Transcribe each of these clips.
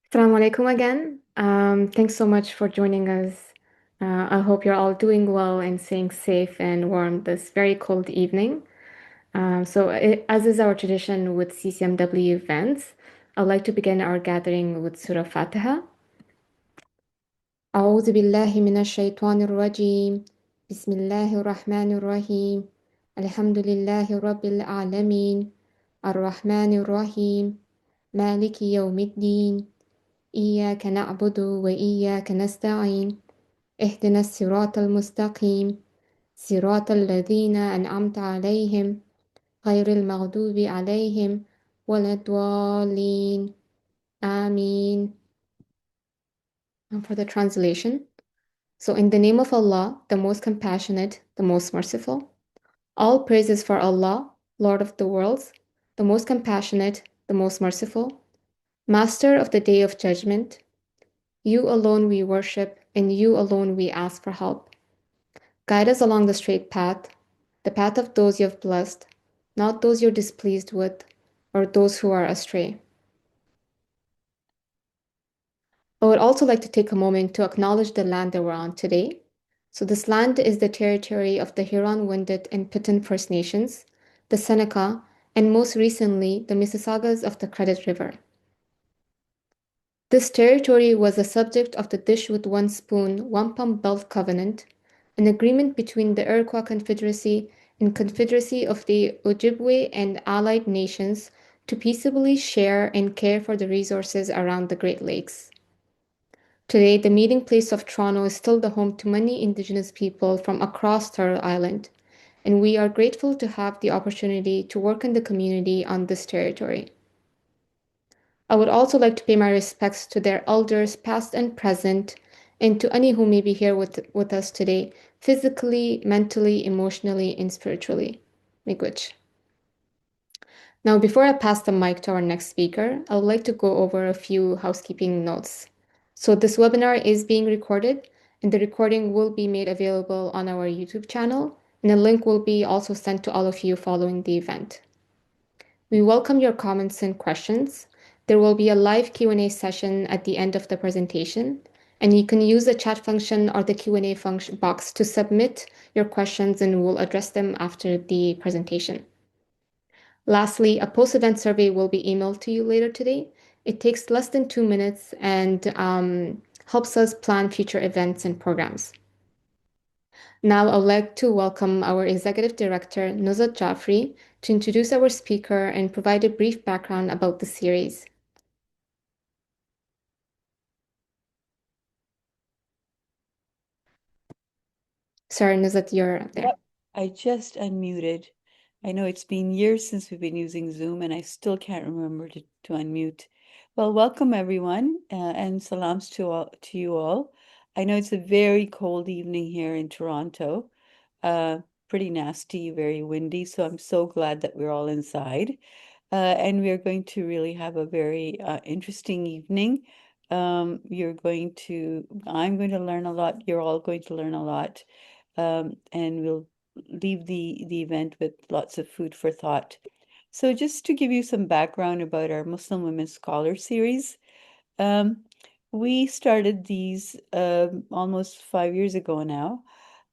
Assalamu alaikum again. Thanks so much for joining us. I hope you're all doing well and staying safe and warm this very cold evening. As is our tradition with CCMW events, I'd like to begin our gathering with Surah Fatiha. أعوذ بالله من الشيطان الرجيم. بسم الله الرحمن الرحيم. الحمد لله رب العالمين. الرحمن الرحيم. مالك يوم الدين. إياك نعبد وإياك نستعين اهدنا الصراط المستقيم صراط الذين أنعمت عليهم غير المغضوب عليهم ولا الضالين آمين. And for the translation, so in the name of Allah, the most compassionate, the most merciful, all praises for Allah, Lord of the worlds, the most compassionate, the most merciful, Master of the Day of Judgment. You alone we worship, and you alone we ask for help. Guide us along the straight path, the path of those you have blessed, not those you're displeased with, or those who are astray. I would also like to take a moment to acknowledge the land that we're on today. So, this land is the territory of the Huron-Wendat and Piton First Nations, the Seneca, and most recently, the Mississaugas of the Credit River. This territory was the subject of the Dish with One Spoon Wampum Belt Covenant, an agreement between the Iroquois Confederacy and Confederacy of the Ojibwe and allied nations to peaceably share and care for the resources around the Great Lakes. Today, the meeting place of Toronto is still the home to many Indigenous people from across Turtle Island, and we are grateful to have the opportunity to work in the community on this territory. I would also like to pay my respects to their elders, past and present, and to any who may be here with us today, physically, mentally, emotionally, and spiritually. Miigwech. Now, before I pass the mic to our next speaker, I would like to go over a few housekeeping notes. So, this webinar is being recorded, and the recording will be made available on our YouTube channel, and a link will be also sent to all of you following the event. We welcome your comments and questions. There will be a live Q&A session at the end of the presentation, and you can use the chat function or the Q&A function box to submit your questions, and we'll address them after the presentation. Lastly, a post-event survey will be emailed to you later today. It takes less than 2 minutes and helps us plan future events and programs. Now, I'd like to welcome our Executive Director, Nuzhat Jaffrey, to introduce our speaker and provide a brief background about the series. Sorry, Nuzhat, you're there. Yep, I just unmuted. I know it's been years since we've been using Zoom, and I still can't remember to unmute. Well, welcome everyone, and salams to you all. I know it's a very cold evening here in Toronto, pretty nasty, very windy. So I'm so glad that we're all inside, and we're going to really have a very interesting evening. I'm going to learn a lot. You're all going to learn a lot, and we'll leave the event with lots of food for thought. So just to give you some background about our Muslim Women Scholar series, um, we started these almost 5 years ago now,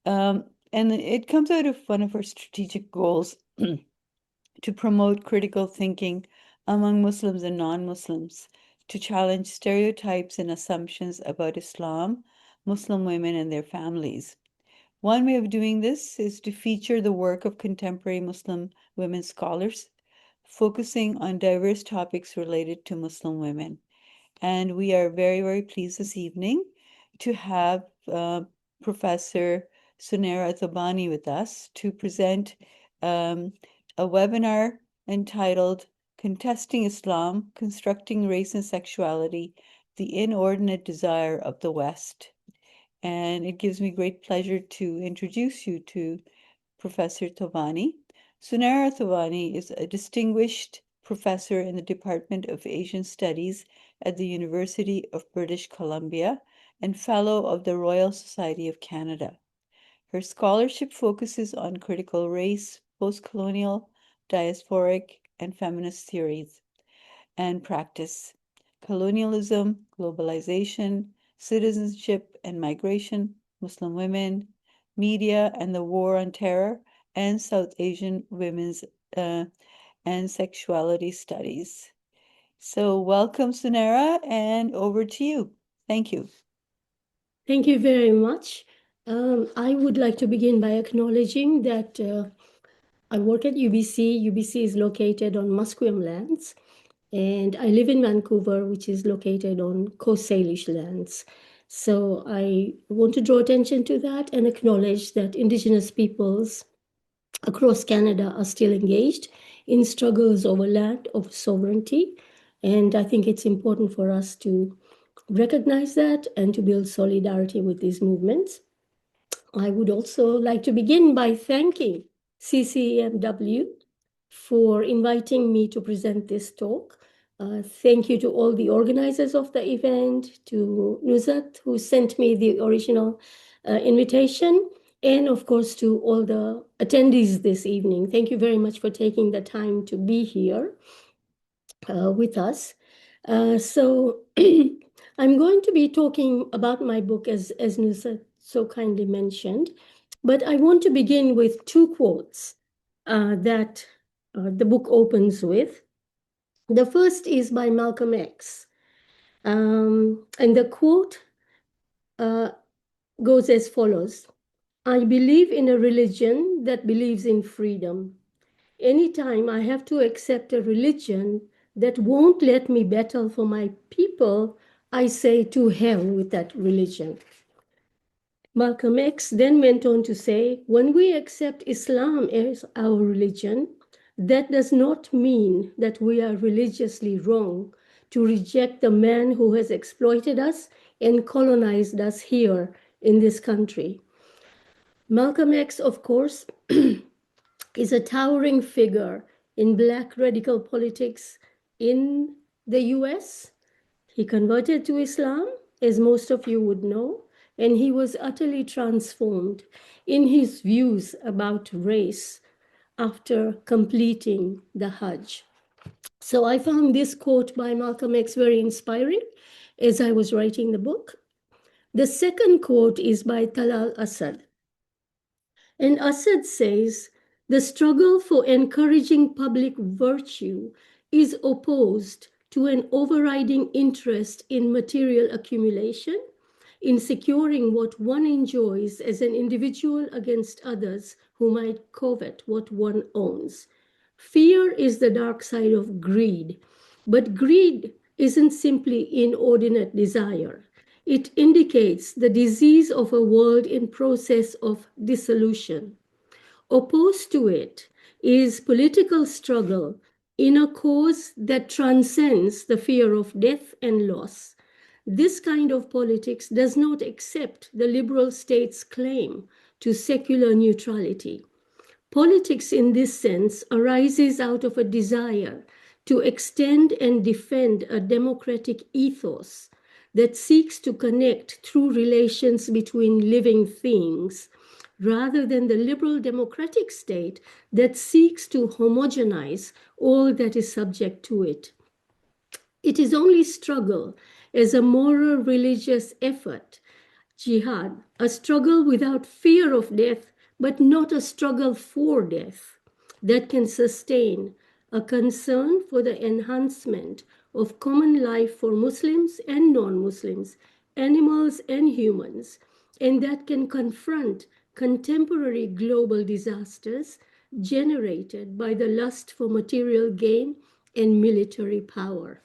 and it comes out of one of our strategic goals to promote critical thinking among Muslims and non-Muslims, to challenge stereotypes and assumptions about Islam, Muslim women, and their families. One way of doing this is to feature the work of contemporary Muslim women scholars, focusing on diverse topics related to Muslim women. And we are very, very pleased this evening to have Professor Sunera Thobani with us to present a webinar entitled Contesting Islam, Constructing Race and Sexuality, the Inordinate Desire of the West. And it gives me great pleasure to introduce you to Professor Thobani. Sunera Thobani is a distinguished professor in the Department of Asian Studies at the University of British Columbia and Fellow of the Royal Society of Canada. Her scholarship focuses on critical race, post-colonial, diasporic, and feminist theories and practice, colonialism, globalization, citizenship and migration, Muslim women, media and the war on terror, and South Asian women's and sexuality studies. So welcome, Sunera, and over to you. Thank you. Thank you very much. I would like to begin by acknowledging that I work at UBC. UBC is located on Musqueam lands, and I live in Vancouver, which is located on Coast Salish lands. So I want to draw attention to that and acknowledge that Indigenous peoples across Canada are still engaged in struggles over land, over sovereignty. And I think it's important for us to recognize that and to build solidarity with these movements. I would also like to begin by thanking CCMW for inviting me to present this talk. Thank you to all the organizers of the event, to Nuzat, who sent me the original invitation, and of course to all the attendees this evening. Thank you very much for taking the time to be here with us. So I'm going to be talking about my book, as Nuzat so kindly mentioned, but I want to begin with two quotes that the book opens with. The first is by Malcolm X. And the quote goes as follows: I believe in a religion that believes in freedom. Anytime I have to accept a religion that won't let me battle for my people, I say to hell with that religion. Malcolm X then went on to say, when we accept Islam as our religion, that does not mean that we are religiously wrong to reject the man who has exploited us and colonized us here in this country. Malcolm X, of course, is a towering figure in Black radical politics in the US. He converted to Islam, as most of you would know, and he was utterly transformed in his views about race after completing the Hajj. So I found this quote by Malcolm X very inspiring as I was writing the book. The second quote is by Talal Asad. And Assad says, the struggle for encouraging public virtue is opposed to an overriding interest in material accumulation, in securing what one enjoys as an individual against others who might covet what one owns. Fear is the dark side of greed, but greed isn't simply inordinate desire. It indicates the disease of a world in process of dissolution. Opposed to it is political struggle in a cause that transcends the fear of death and loss. This kind of politics does not accept the liberal state's claim to secular neutrality. Politics in this sense arises out of a desire to extend and defend a democratic ethos that seeks to connect through relations between living things, rather than the liberal democratic state that seeks to homogenize all that is subject to it. It is only struggle as a moral religious effort, jihad, a struggle without fear of death, but not a struggle for death, that can sustain a concern for the enhancement of common life for Muslims and non-Muslims, animals and humans, and that can confront contemporary global disasters generated by the lust for material gain and military power.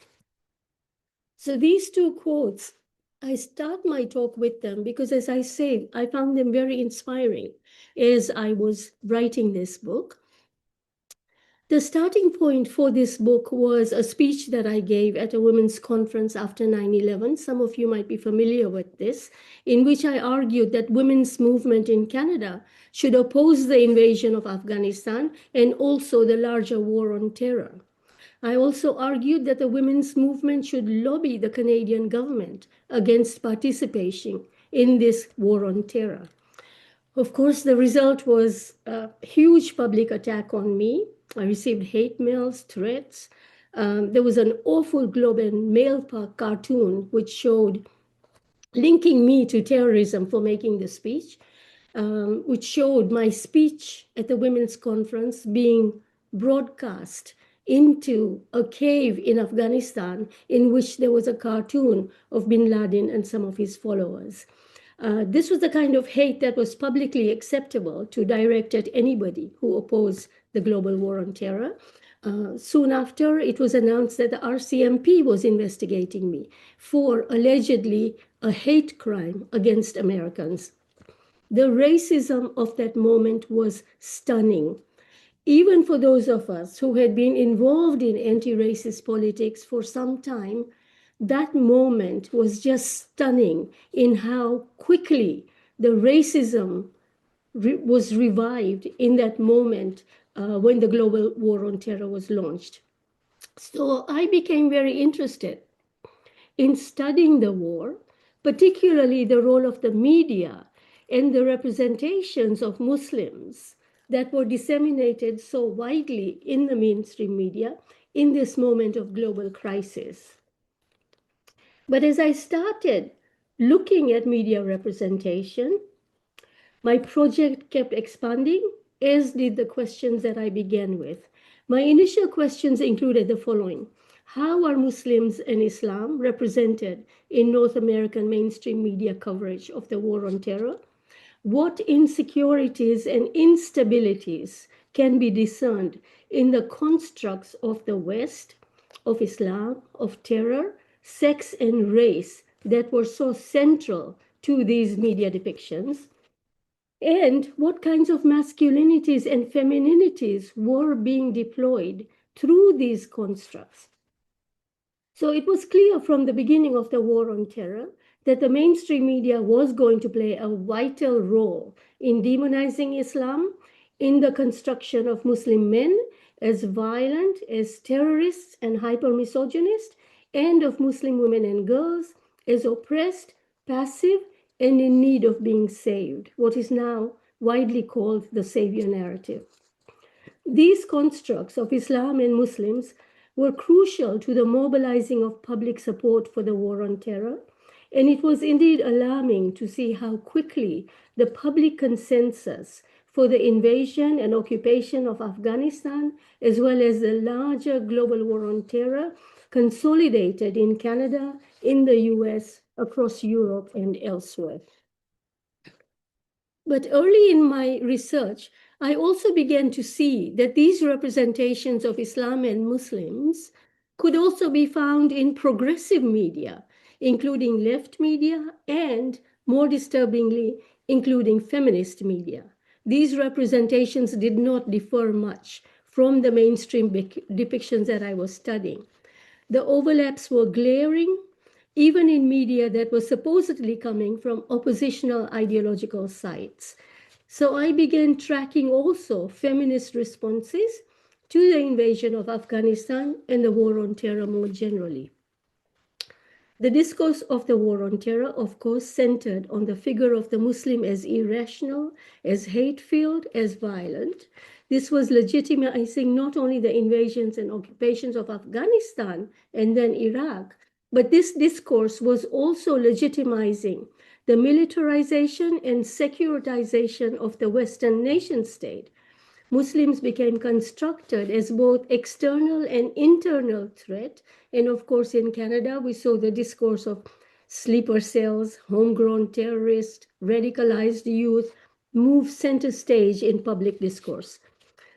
So these two quotes, I start my talk with them because, as I say, I found them very inspiring as I was writing this book. The starting point for this book was a speech that I gave at a women's conference after 9/11. Some of you might be familiar with this, in which I argued that women's movement in Canada should oppose the invasion of Afghanistan and also the larger war on terror. I also argued that the women's movement should lobby the Canadian government against participation in this war on terror. Of course, the result was a huge public attack on me. I received hate mails, threats. There was an awful Globe and Mail cartoon which showed linking me to terrorism for making the speech, which showed my speech at the women's conference being broadcast into a cave in Afghanistan in which there was a cartoon of bin Laden and some of his followers. This was the kind of hate that was publicly acceptable to direct at anybody who opposed the global war on terror. Soon after, it was announced that the RCMP was investigating me for allegedly a hate crime against Americans. The racism of that moment was stunning. Even for those of us who had been involved in anti-racist politics for some time, that moment was just stunning in how quickly the racism was revived in that moment when the global war on terror was launched. So I became very interested in studying the war, particularly the role of the media and the representations of Muslims that were disseminated so widely in the mainstream media in this moment of global crisis. But as I started looking at media representation, my project kept expanding, as did the questions that I began with. My initial questions included the following. How are Muslims and Islam represented in North American mainstream media coverage of the war on terror? What insecurities and instabilities can be discerned in the constructs of the West, of Islam, of terror, sex, and race that were so central to these media depictions? And what kinds of masculinities and femininities were being deployed through these constructs? So it was clear from the beginning of the war on terror that the mainstream media was going to play a vital role in demonizing Islam, in the construction of Muslim men as violent, as terrorists and hyper-misogynist, and of Muslim women and girls as oppressed, passive, and in need of being saved, what is now widely called the savior narrative. These constructs of Islam and Muslims were crucial to the mobilizing of public support for the war on terror, and it was indeed alarming to see how quickly the public consensus for the invasion and occupation of Afghanistan, as well as the larger global war on terror, consolidated in Canada, in the US, across Europe, and elsewhere. But early in my research, I also began to see that these representations of Islam and Muslims could also be found in progressive media, including left media and, more disturbingly, including feminist media. These representations did not differ much from the mainstream depictions that I was studying. The overlaps were glaring, even in media that was supposedly coming from oppositional ideological sites. So I began tracking also feminist responses to the invasion of Afghanistan and the war on terror more generally. The discourse of the war on terror, of course, centered on the figure of the Muslim as irrational, as hate-filled, as violent. This was legitimizing not only the invasions and occupations of Afghanistan and then Iraq, but this discourse was also legitimizing the militarization and securitization of the Western nation state. Muslims became constructed as both external and internal threat. And of course, in Canada, we saw the discourse of sleeper cells, homegrown terrorists, radicalized youth move center stage in public discourse.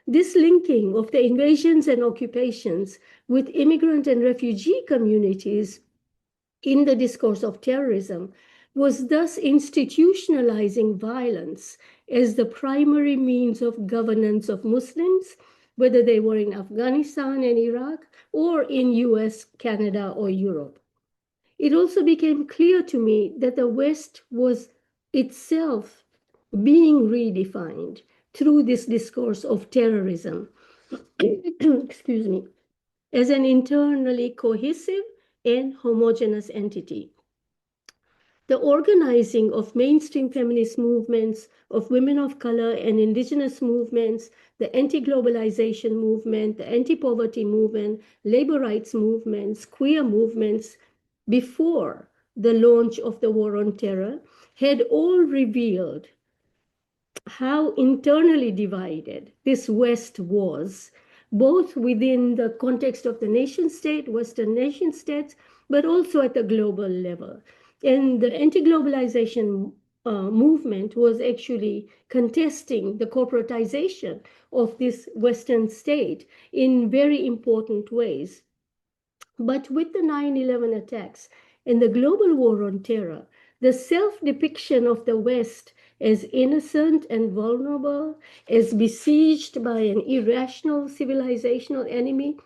This linking of the invasions and occupations with immigrant and refugee communities in the discourse of terrorism was thus institutionalizing violence as the primary means of governance of Muslims, whether they were in Afghanistan and Iraq or in US, Canada, or Europe. It also became clear to me that the West was itself being redefined through this discourse of terrorism, excuse me, as an internally cohesive and homogeneous entity. The organizing of mainstream feminist movements, of women of color and indigenous movements, the anti-globalization movement, the anti-poverty movement, labor rights movements, queer movements, before the launch of the War on Terror, had all revealed how internally divided this West was, both within the context of the nation state, Western nation states, but also at the global level. And the anti-globalization movement was actually contesting the corporatization of this Western state in very important ways. But with the 9/11 attacks and the global war on terror, the self-depiction of the West as innocent and vulnerable, as besieged by an irrational civilizational enemy,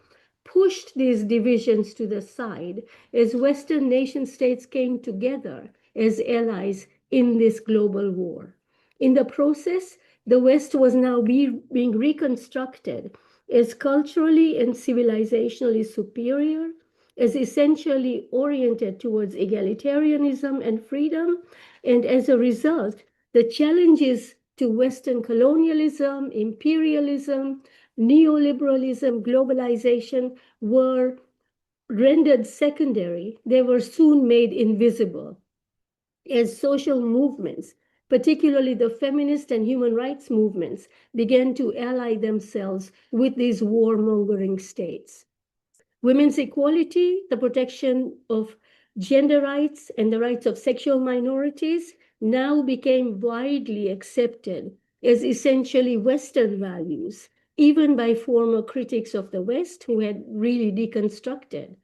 pushed these divisions to the side as Western nation states came together as allies in this global war. In the process, the West was now being reconstructed as culturally and civilizationally superior, as essentially oriented towards egalitarianism and freedom, and as a result, the challenges to Western colonialism, imperialism, neoliberalism, globalization were rendered secondary. They were soon made invisible as social movements, particularly the feminist and human rights movements, began to ally themselves with these warmongering states. Women's equality, the protection of gender rights, and the rights of sexual minorities now became widely accepted as essentially Western values, even by former critics of the West who had really deconstructed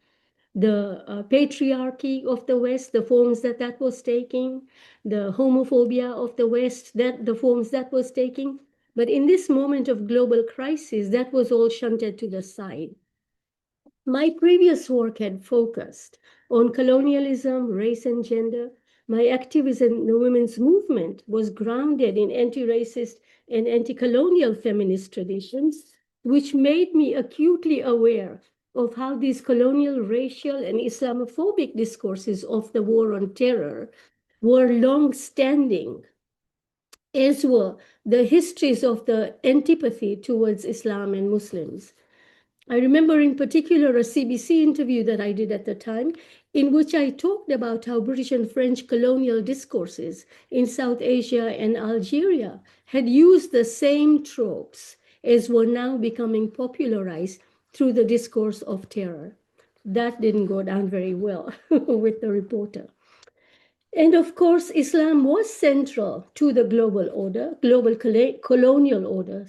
the patriarchy of the West, the forms that that was taking, the homophobia of the West, that the forms that was taking. But in this moment of global crisis, that was all shunted to the side. My previous work had focused on colonialism, race, and gender. My activism in the women's movement was grounded in anti-racist and anti-colonial feminist traditions, which made me acutely aware of how these colonial, racial, and Islamophobic discourses of the war on terror were long-standing, as were the histories of the antipathy towards Islam and Muslims. I remember in particular a CBC interview that I did at the time, in which I talked about how British and French colonial discourses in South Asia and Algeria had used the same tropes as were now becoming popularized through the discourse of terror. That didn't go down very well with the reporter. And of course, Islam was central to the global order, colonial order,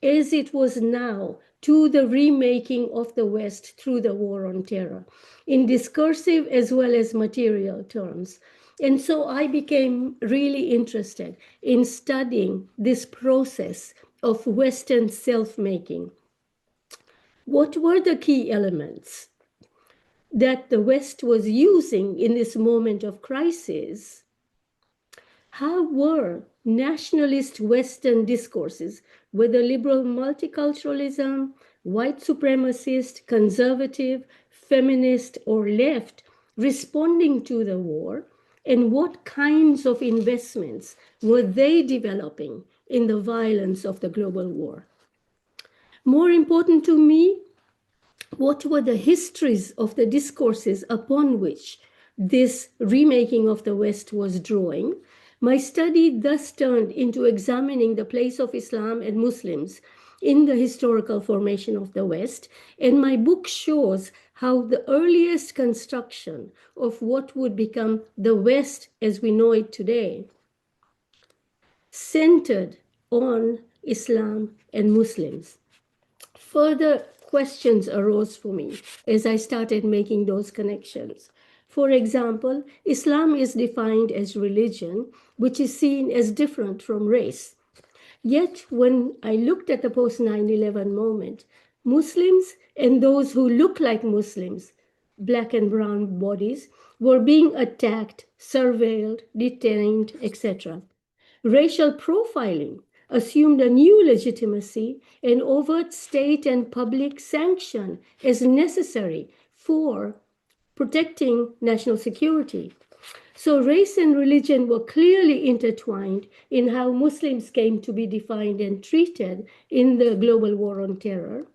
as it was now to the remaking of the West through the war on terror, in discursive as well as material terms. And so I became really interested in studying this process of Western self-making. What were the key elements that the West was using in this moment of crisis? How were nationalist Western discourses, whether liberal multiculturalism, white supremacist, conservative, feminist, or left, responding to the war? And what kinds of investments were they developing in the violence of the global war? More important to me, what were the histories of the discourses upon which this remaking of the West was drawing? My study thus turned into examining the place of Islam and Muslims in the historical formation of the West, and my book shows how the earliest construction of what would become the West as we know it today centered on Islam and Muslims. Further questions arose for me as I started making those connections. For example, Islam is defined as religion, which is seen as different from race. Yet, when I looked at the post 9/11 moment, Muslims and those who look like Muslims, black and brown bodies, were being attacked, surveilled, detained, etc. Racial profiling assumed a new legitimacy and overt state and public sanction as necessary for protecting national security. So race and religion were clearly intertwined in how Muslims came to be defined and treated in the global war on terror.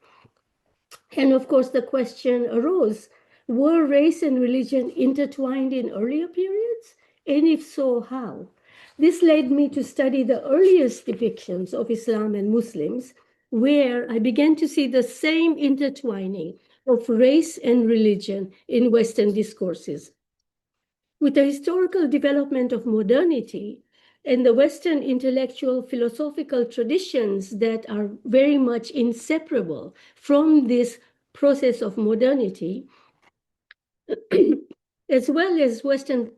And of course, the question arose, were race and religion intertwined in earlier periods? And if so, how? This led me to study the earliest depictions of Islam and Muslims, where I began to see the same intertwining of race and religion in Western discourses. With the historical development of modernity and the Western intellectual philosophical traditions that are very much inseparable from this process of modernity, as well as Western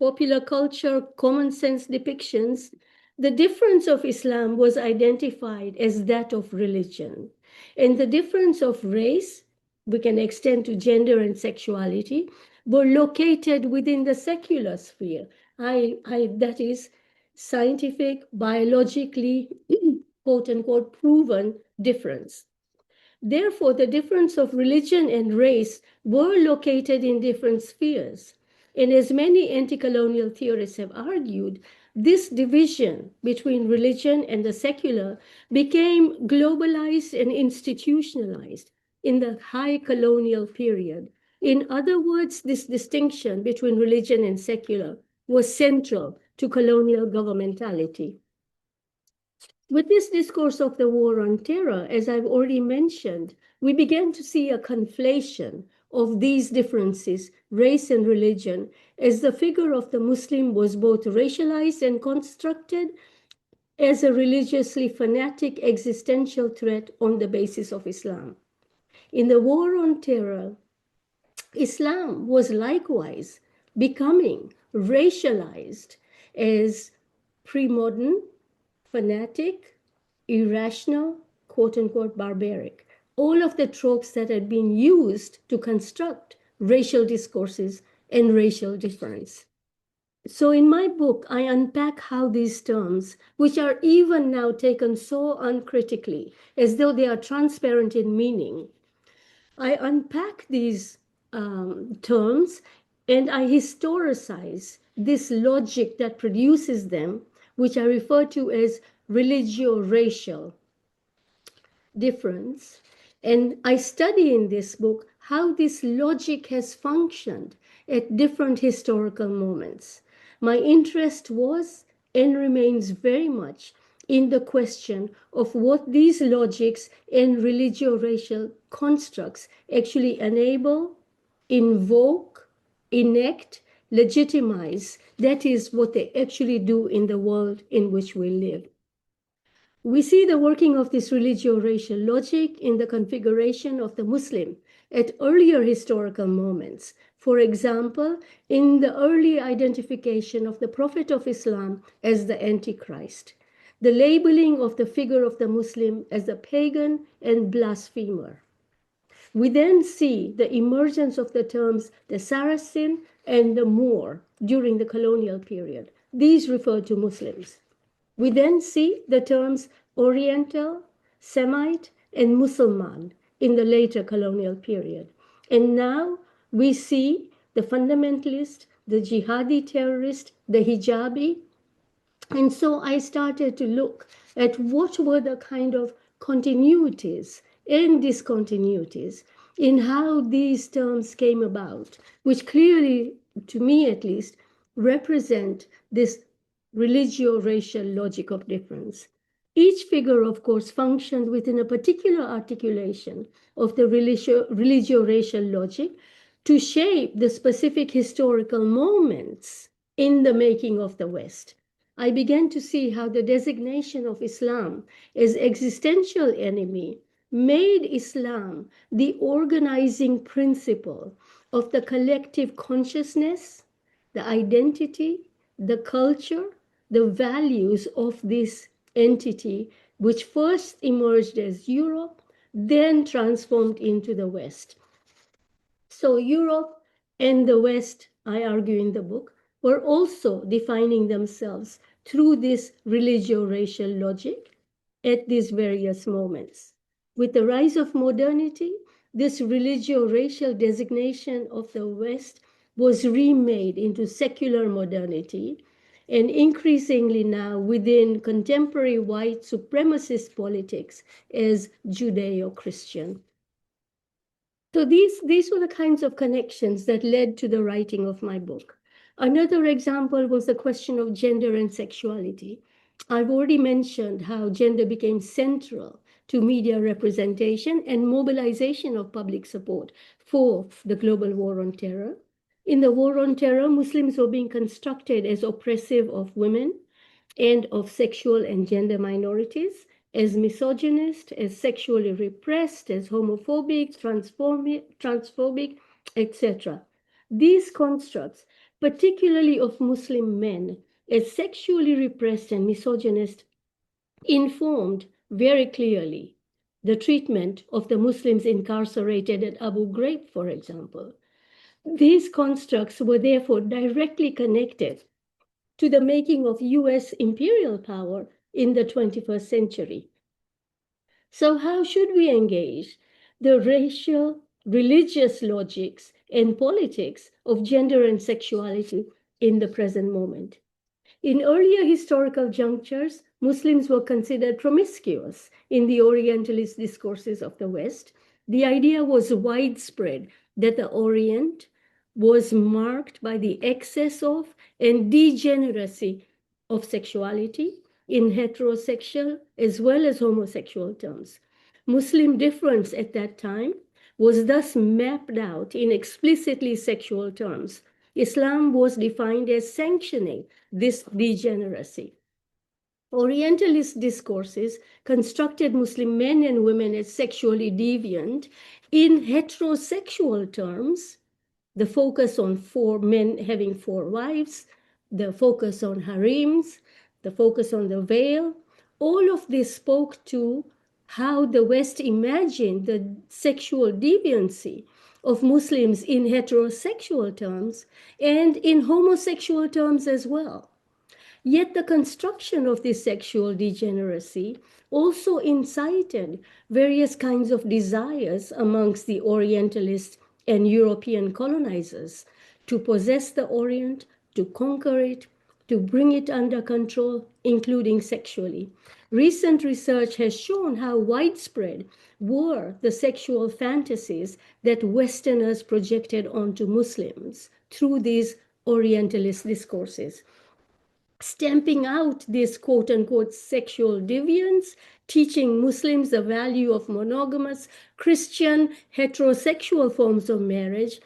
popular culture, common sense depictions, the difference of Islam was identified as that of religion. And the difference of race, we can extend to gender and sexuality, were located within the secular sphere. That is scientific, biologically, quote unquote, proven difference. Therefore, the difference of religion and race were located in different spheres. And as many anti-colonial theorists have argued, this division between religion and the secular became globalized and institutionalized in the high colonial period. In other words, this distinction between religion and secular was central to colonial governmentality. With this discourse of the war on terror, as I've already mentioned, we began to see a conflation of these differences, race and religion, as the figure of the Muslim was both racialized and constructed as a religiously fanatic existential threat on the basis of Islam. In the war on terror, Islam was likewise becoming racialized as pre-modern, fanatic, irrational, quote unquote, barbaric. All of the tropes that had been used to construct racial discourses and racial difference. So in my book, I unpack how these terms, which are even now taken so uncritically, as though they are transparent in meaning, I unpack these terms and I historicize this logic that produces them, which I refer to as religio-racial difference. And I study in this book how this logic has functioned at different historical moments. My interest was and remains very much in the question of what these logics and religio-racial constructs actually enable, invoke, enact, legitimize. That is what they actually do in the world in which we live. We see the working of this religio-racial logic in the configuration of the Muslim at earlier historical moments. For example, in the early identification of the Prophet of Islam as the Antichrist, the labeling of the figure of the Muslim as a pagan and blasphemer. We then see the emergence of the terms the Saracen and the Moor during the colonial period. These refer to Muslims. We then see the terms Oriental, Semite, and Musliman in the later colonial period. And now we see the fundamentalist, the jihadi terrorist, the hijabi. And so I started to look at what were the kind of continuities and discontinuities in how these terms came about, which clearly, to me at least, represent this religio-racial logic of difference. Each figure, of course, functioned within a particular articulation of the religio-racial logic to shape the specific historical moments in the making of the West. I began to see how the designation of Islam as existential enemy made Islam the organizing principle of the collective consciousness, the identity, the culture, the values of this entity, which first emerged as Europe, then transformed into the West. So Europe and the West, I argue in the book, were also defining themselves through this religio-racial logic at these various moments. With the rise of modernity, this religio-racial designation of the West was remade into secular modernity, and increasingly now within contemporary white supremacist politics as Judeo-Christian. So these were the kinds of connections that led to the writing of my book. Another example was the question of gender and sexuality. I've already mentioned how gender became central to media representation and mobilization of public support for the global war on terror. In the war on terror, Muslims were being constructed as oppressive of women and of sexual and gender minorities, as misogynist, as sexually repressed, as homophobic, transphobic, etc. These constructs, particularly of Muslim men, as sexually repressed and misogynist, informed very clearly the treatment of the Muslims incarcerated at Abu Ghraib, for example. These constructs were therefore directly connected to the making of US imperial power in the 21st century. So how should we engage the racial, religious logics and politics of gender and sexuality in the present moment? In earlier historical junctures, Muslims were considered promiscuous in the Orientalist discourses of the West. The idea was widespread that the Orient was marked by the excess of and degeneracy of sexuality in heterosexual as well as homosexual terms. Muslim difference at that time was thus mapped out in explicitly sexual terms. Islam was defined as sanctioning this degeneracy. Orientalist discourses constructed Muslim men and women as sexually deviant in heterosexual terms, the focus on four men having four wives, the focus on harems, the focus on the veil. All of this spoke to how the West imagined the sexual deviancy of Muslims in heterosexual terms and in homosexual terms as well. Yet the construction of this sexual degeneracy also incited various kinds of desires amongst the Orientalist and European colonizers to possess the Orient, to conquer it, to bring it under control, including sexually. Recent research has shown how widespread were the sexual fantasies that Westerners projected onto Muslims through these Orientalist discourses. Stamping out this quote unquote sexual deviance, teaching Muslims the value of monogamous Christian heterosexual forms of marriage,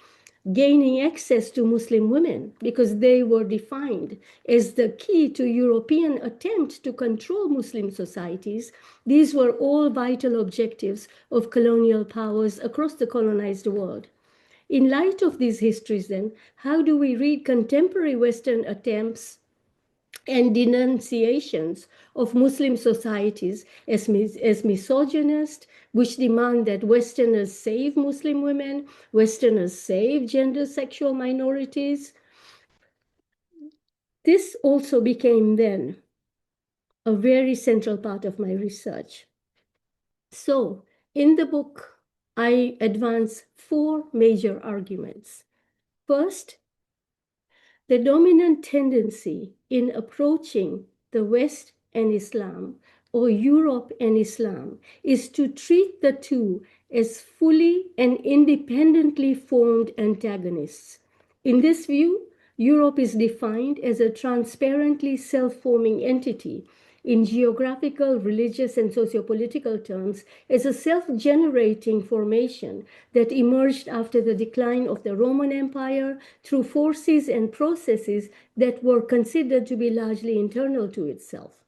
gaining access to Muslim women because they were defined as the key to European attempt to control Muslim societies. These were all vital objectives of colonial powers across the colonized world. In light of these histories, then, how do we read contemporary Western attempts and denunciations of Muslim societies as misogynist, which demand that Westerners save Muslim women, Westerners save gender sexual minorities? This also became then a very central part of my research. So, in the book, I advance four major arguments. First, the dominant tendency in approaching the West and Islam, or Europe and Islam, is to treat the two as fully and independently formed antagonists. In this view, Europe is defined as a transparently self-forming entity in geographical, religious, and sociopolitical terms as a self-generating formation that emerged after the decline of the Roman Empire through forces and processes that were considered to be largely internal to itself.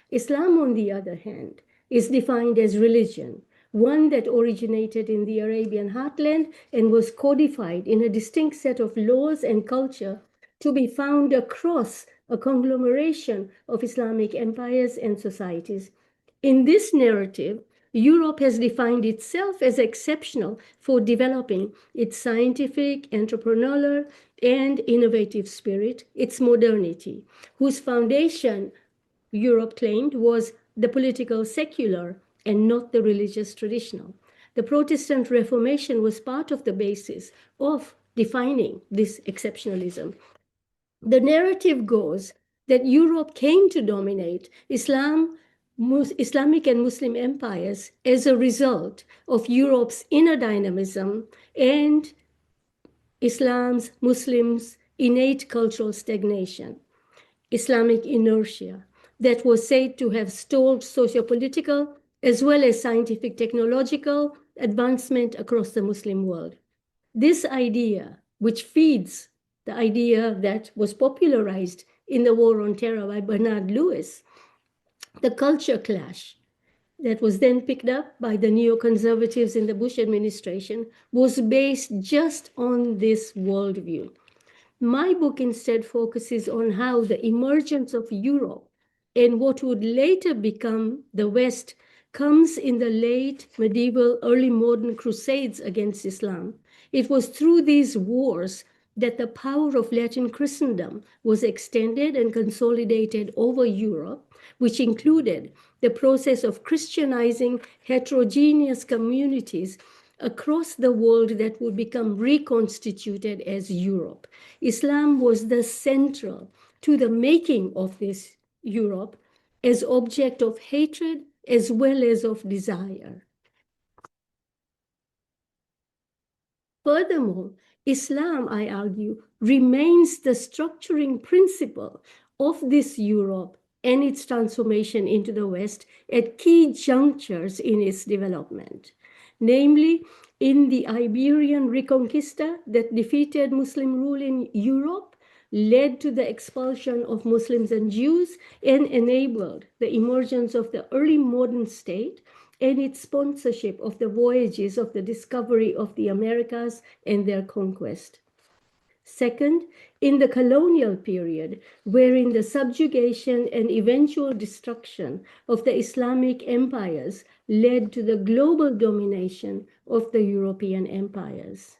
Islam, on the other hand, is defined as religion, one that originated in the Arabian heartland and was codified in a distinct set of laws and culture to be found across a conglomeration of Islamic empires and societies. In this narrative, Europe has defined itself as exceptional for developing its scientific, entrepreneurial, and innovative spirit, its modernity, whose foundation, Europe claimed, was the political secular and not the religious traditional. The Protestant Reformation was part of the basis of defining this exceptionalism. The narrative goes that Europe came to dominate Islamic and Muslim empires as a result of Europe's inner dynamism and Islam's, Muslims' innate cultural stagnation, Islamic inertia that was said to have stalled socio-political as well as scientific technological advancement across the Muslim world. This idea, which feeds the idea that was popularized in the War on Terror by Bernard Lewis, the culture clash that was then picked up by the neoconservatives in the Bush administration, was based just on this worldview. My book instead focuses on how the emergence of Europe and what would later become the West comes in the late medieval, early modern crusades against Islam. It was through these wars that the power of Latin Christendom was extended and consolidated over Europe, which included the process of Christianizing heterogeneous communities across the world that would become reconstituted as Europe. Islam was the central to the making of this Europe as object of hatred as well as of desire. Furthermore, Islam, I argue, remains the structuring principle of this Europe and its transformation into the West at key junctures in its development, namely in the Iberian Reconquista that defeated Muslim rule in Europe, led to the expulsion of Muslims and Jews, and enabled the emergence of the early modern state and its sponsorship of the voyages of the discovery of the Americas and their conquest. Second, in the colonial period, wherein the subjugation and eventual destruction of the Islamic empires led to the global domination of the European empires.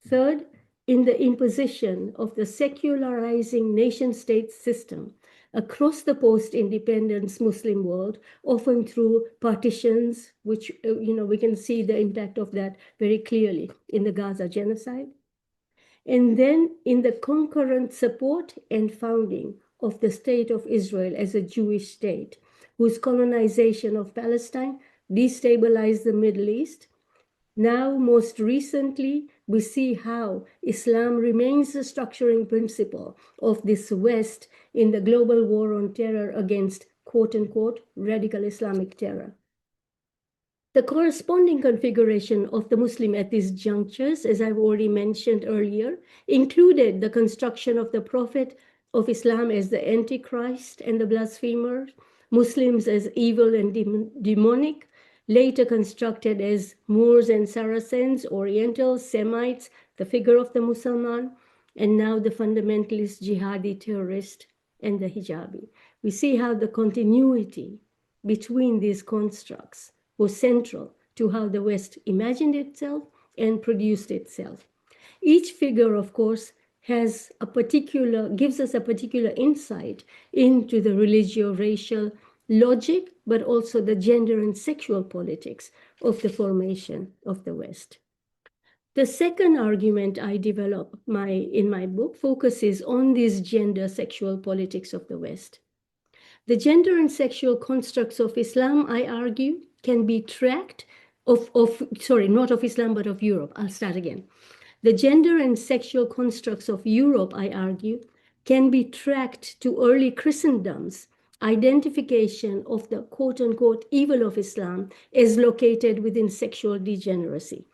Third, in the imposition of the secularizing nation-state system across the post-independence Muslim world, often through partitions, which we can see the impact of that very clearly in the Gaza genocide. And then in the concurrent support and founding of the State of Israel as a Jewish state, whose colonization of Palestine destabilized the Middle East. Now, most recently, we see how Islam remains the structuring principle of this West in the global war on terror against, quote unquote, radical Islamic terror. The corresponding configuration of the Muslim at these junctures, as I've already mentioned earlier, included the construction of the Prophet of Islam as the Antichrist and the blasphemer, Muslims as evil and demonic, later constructed as Moors and Saracens, Orientals, Semites, the figure of the Musliman, and now the fundamentalist jihadi terrorist and the hijabi. We see how the continuity between these constructs was central to how the West imagined itself and produced itself. Each figure, of course, gives us a particular insight into the religio-racial logic, but also the gender and sexual politics of the formation of the West. The second argument I develop in my book focuses on these gender sexual politics of the West. The gender and sexual constructs of Islam, I argue, can be tracked not of Islam, but of Europe. I'll start again. The gender and sexual constructs of Europe, I argue, can be tracked to early Christendom's identification of the quote-unquote evil of Islam as located within sexual degeneracy.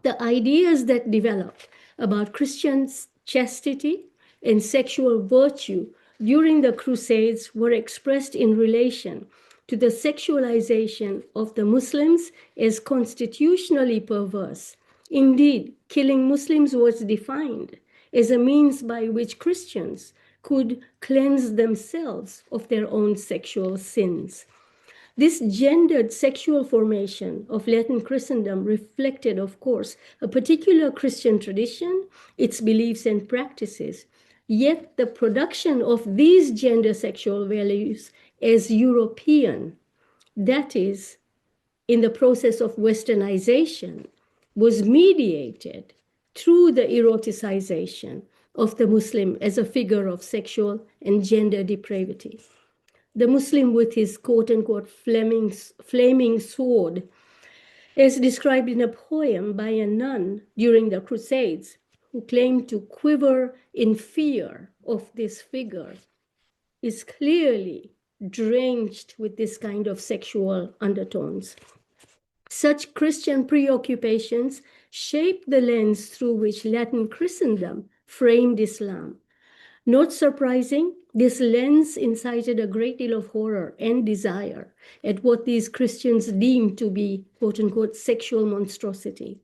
The ideas that developed about Christian chastity and sexual virtue during the Crusades were expressed in relation to the sexualization of the Muslims as constitutionally perverse. Indeed, killing Muslims was defined as a means by which Christians could cleanse themselves of their own sexual sins. This gendered sexual formation of Latin Christendom reflected, of course, a particular Christian tradition, its beliefs and practices. Yet the production of these gender sexual values as European, that is, in the process of westernization, was mediated through the eroticization of the Muslim as a figure of sexual and gender depravity. The Muslim with his quote-unquote flaming sword, as described in a poem by a nun during the Crusades, who claimed to quiver in fear of this figure, is clearly drenched with this kind of sexual undertones. Such Christian preoccupations shaped the lens through which Latin Christendom framed Islam. Not surprising, this lens incited a great deal of horror and desire at what these Christians deemed to be, quote unquote, sexual monstrosity.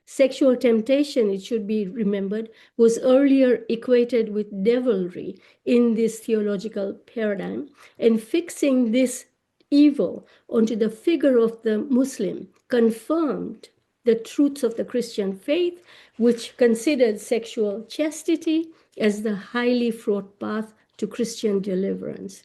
Sexual temptation, it should be remembered, was earlier equated with devilry in this theological paradigm, and fixing this evil onto the figure of the Muslim confirmed the truths of the Christian faith, which considered sexual chastity as the highly fraught path to Christian deliverance.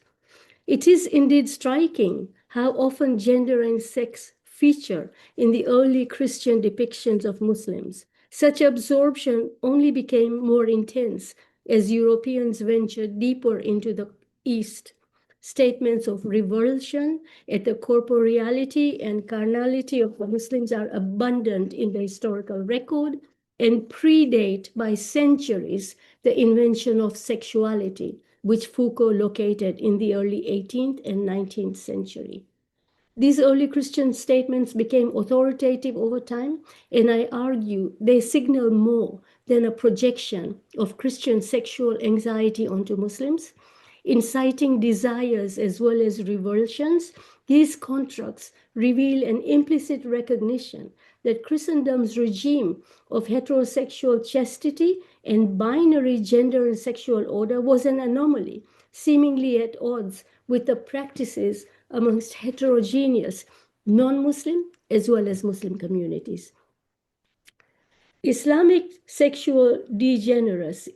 It is indeed striking how often gender and sex feature in the early Christian depictions of Muslims. Such absorption only became more intense as Europeans ventured deeper into the East. Statements of revulsion at the corporeality and carnality of the Muslims are abundant in the historical record and predate by centuries the invention of sexuality, which Foucault located in the early 18th and 19th century. These early Christian statements became authoritative over time, and I argue they signal more than a projection of Christian sexual anxiety onto Muslims. Inciting desires as well as revulsions, these constructs reveal an implicit recognition that Christendom's regime of heterosexual chastity and binary gender and sexual order was an anomaly, seemingly at odds with the practices amongst heterogeneous non-Muslim as well as Muslim communities. Islamic sexual degeneracy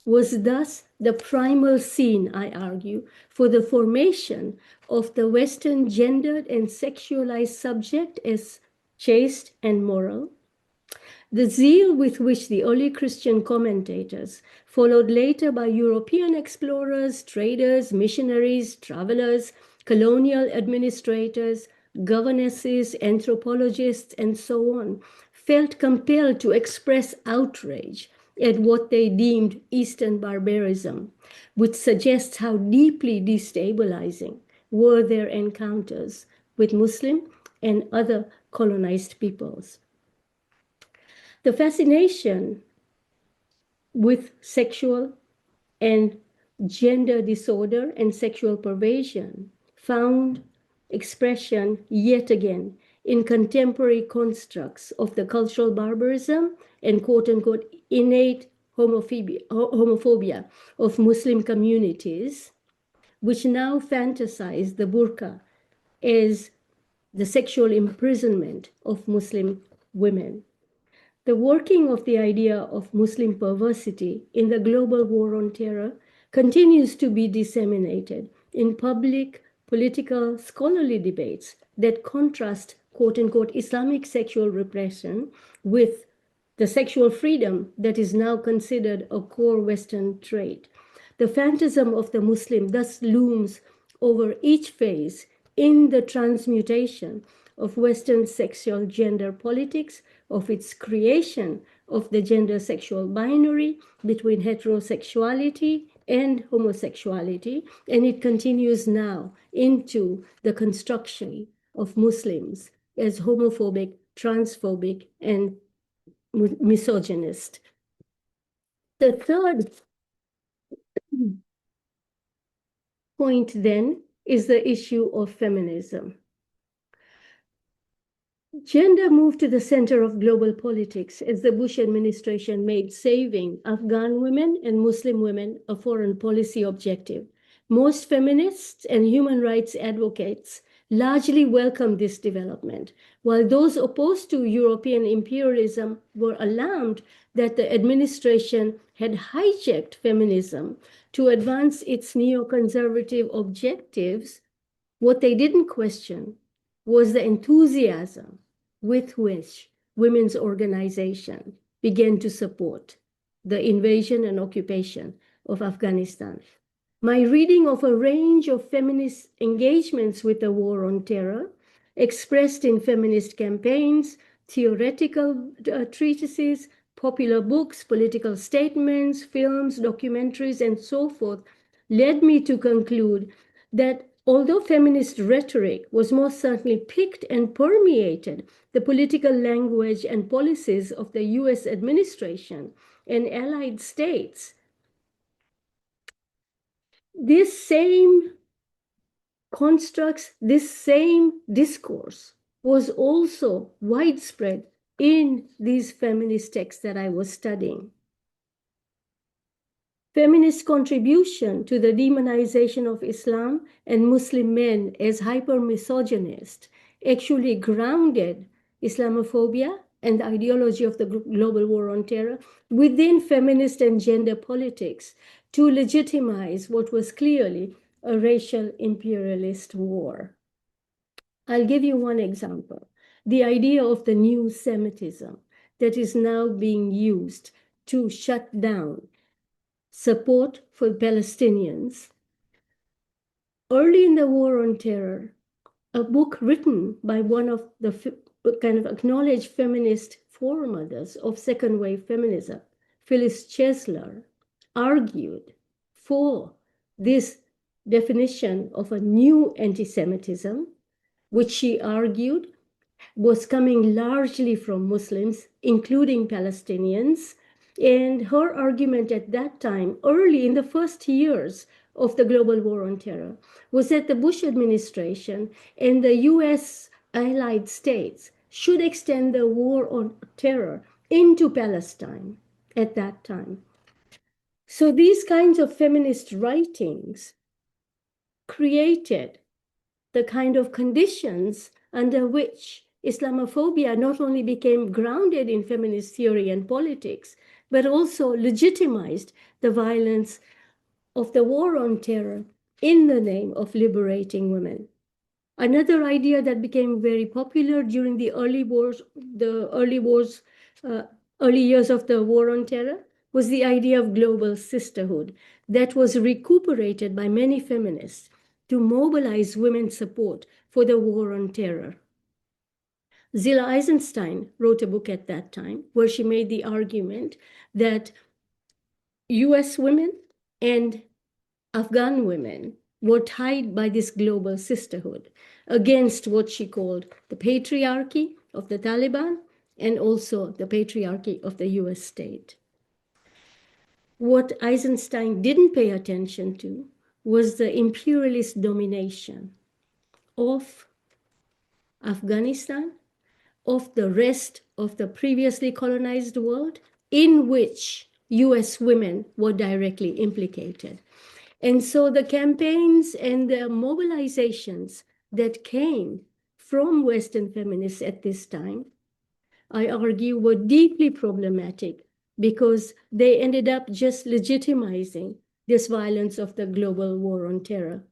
was thus the primal scene, I argue, for the formation of the Western gendered and sexualized subject as chaste and moral. The zeal with which the early Christian commentators, followed later by European explorers, traders, missionaries, travelers, colonial administrators, governesses, anthropologists, and so on, felt compelled to express outrage at what they deemed Eastern barbarism, which suggests how deeply destabilizing were their encounters with Muslim and other colonized peoples. The fascination with sexual and gender disorder and sexual perversion found expression yet again in contemporary constructs of the cultural barbarism and quote-unquote innate homophobia of Muslim communities, which now fantasize the burqa as the sexual imprisonment of Muslim women. The working of the idea of Muslim perversity in the global war on terror continues to be disseminated in public, political, scholarly debates that contrast quote-unquote Islamic sexual repression with the sexual freedom that is now considered a core Western trait. The phantasm of the Muslim thus looms over each phase in the transmutation of Western sexual gender politics, of its creation of the gender sexual binary between heterosexuality and homosexuality, and it continues now into the construction of Muslims as homophobic, transphobic, and misogynist. The third point then is the issue of feminism. Gender moved to the center of global politics as the Bush administration made saving Afghan women and Muslim women a foreign policy objective. Most feminists and human rights advocates largely welcomed this development, while those opposed to European imperialism were alarmed that the administration had hijacked feminism to advance its neoconservative objectives. What they didn't question was the enthusiasm with which women's organization began to support the invasion and occupation of Afghanistan. My reading of a range of feminist engagements with the war on terror, expressed in feminist campaigns, theoretical treatises, popular books, political statements, films, documentaries, and so forth, led me to conclude that although feminist rhetoric was most certainly picked and permeated the political language and policies of the US administration and allied states, this same constructs, this same discourse was also widespread in these feminist texts that I was studying. Feminist contribution to the demonization of Islam and Muslim men as hyper-misogynist actually grounded Islamophobia and the ideology of the global war on terror within feminist and gender politics to legitimize what was clearly a racial imperialist war. I'll give you one example. The idea of the new Semitism that is now being used to shut down support for Palestinians. Early in the war on terror, a book written by one of the kind of acknowledged feminist foremothers of second wave feminism, Phyllis Chesler, argued for this definition of a new anti-Semitism, which she argued was coming largely from Muslims, including Palestinians. And her argument at that time, early in the first years of the global war on terror, was that the Bush administration and the US allied states should extend the war on terror into Palestine at that time. So these kinds of feminist writings created the kind of conditions under which Islamophobia not only became grounded in feminist theory and politics, but also legitimized the violence of the war on terror in the name of liberating women. Another idea that became very popular during the early years of the war on terror was the idea of global sisterhood that was recuperated by many feminists to mobilize women's support for the war on terror. Zilla Eisenstein wrote a book at that time where she made the argument that US women and Afghan women were tied by this global sisterhood against what she called the patriarchy of the Taliban and also the patriarchy of the US state. What Eisenstein didn't pay attention to was the imperialist domination of Afghanistan, of the rest of the previously colonized world, in which US women were directly implicated. And so the campaigns and the mobilizations that came from Western feminists at this time, I argue, were deeply problematic because they ended up just legitimizing this violence of the global war on terror.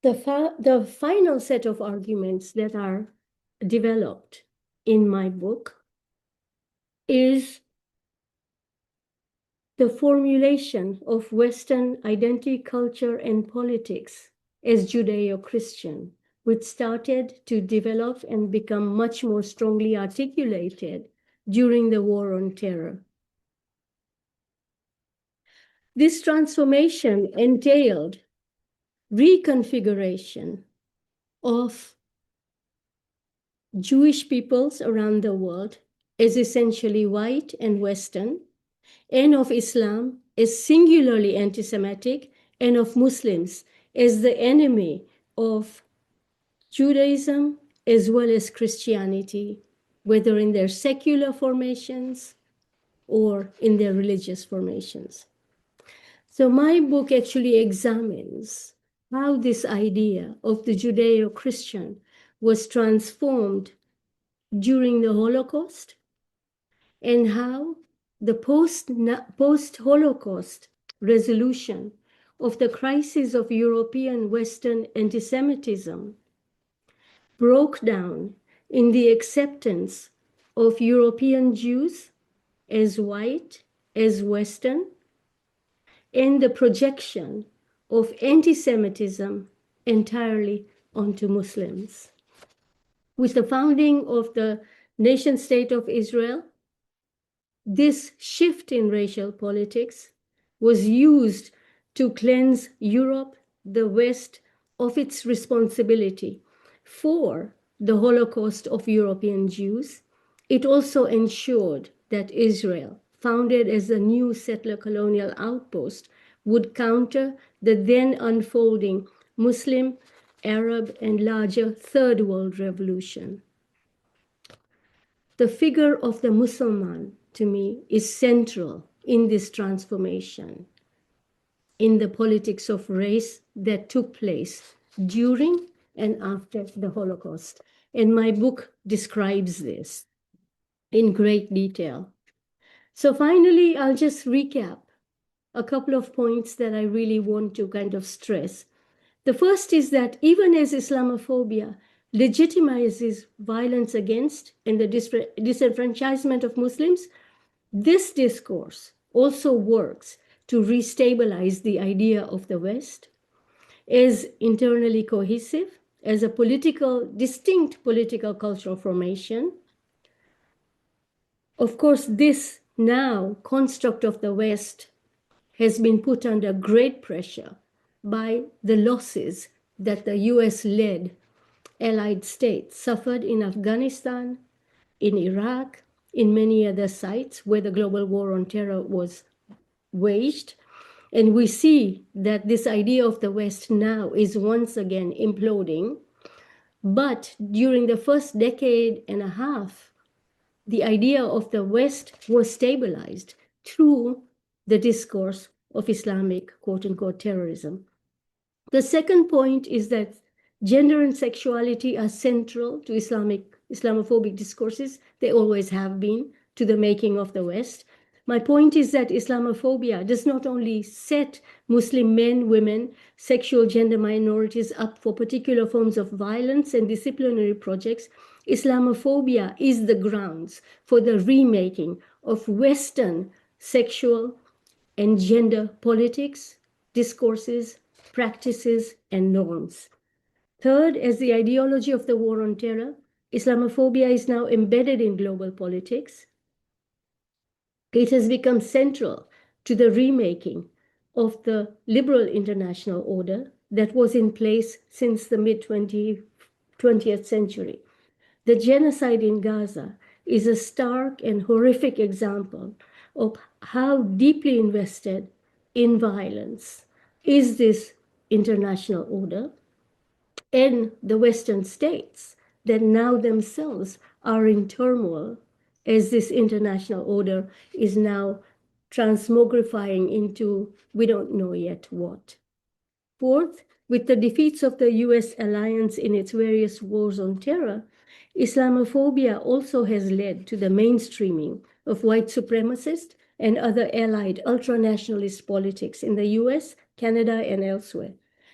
The final set of arguments that are developed in my book is the formulation of Western identity, culture, and politics as Judeo-Christian, which started to develop and become much more strongly articulated during the war on terror. This transformation entailed reconfiguration of Jewish peoples around the world as essentially white and Western, and of Islam as singularly anti-Semitic, and of Muslims as the enemy of Judaism as well as Christianity, whether in their secular formations or in their religious formations. So my book actually examines how this idea of the Judeo-Christian was transformed during the Holocaust and how the post-Holocaust resolution of the crisis of European Western anti-Semitism broke down in the acceptance of European Jews as white, as Western, and the projection of anti-Semitism entirely onto Muslims. With the founding of the nation state of Israel, this shift in racial politics was used to cleanse Europe, the West, of its responsibility for the Holocaust of European Jews. It also ensured that Israel, founded as a new settler colonial outpost, would counter the then unfolding Muslim, Arab, and larger Third World Revolution. The figure of the Muslim, to me, is central in this transformation, in the politics of race that took place during and after the Holocaust. And my book describes this in great detail. So finally, I'll just recap a couple of points that I really want to kind of stress. The first is that even as Islamophobia legitimizes violence against and the disenfranchisement of Muslims, this discourse also works to restabilize the idea of the West as internally cohesive, as a distinct political cultural formation. Of course, this now construct of the West has been put under great pressure by the losses that the US-led allied states suffered in Afghanistan, in Iraq, in many other sites where the global war on terror was waged. And we see that this idea of the West now is once again imploding. But during the first decade and a half, the idea of the West was stabilized through the discourse of Islamic, quote unquote, terrorism. The second point is that gender and sexuality are central to Islamophobic discourses. They always have been to the making of the West. My point is that Islamophobia does not only set Muslim men, women, sexual gender minorities up for particular forms of violence and disciplinary projects. Islamophobia is the grounds for the remaking of Western sexual and gender politics, discourses, practices, and norms. Third, as the ideology of the war on terror, Islamophobia is now embedded in global politics. It has become central to the remaking of the liberal international order that was in place since the mid-20th century. The genocide in Gaza is a stark and horrific example of how deeply invested in violence is this international order and the Western states that now themselves are in turmoil as this international order is now transmogrifying into we don't know yet what. Fourth, with the defeats of the US alliance in its various wars on terror, Islamophobia also has led to the mainstreaming of white supremacist and other allied ultranationalist politics in the US, Canada, and elsewhere.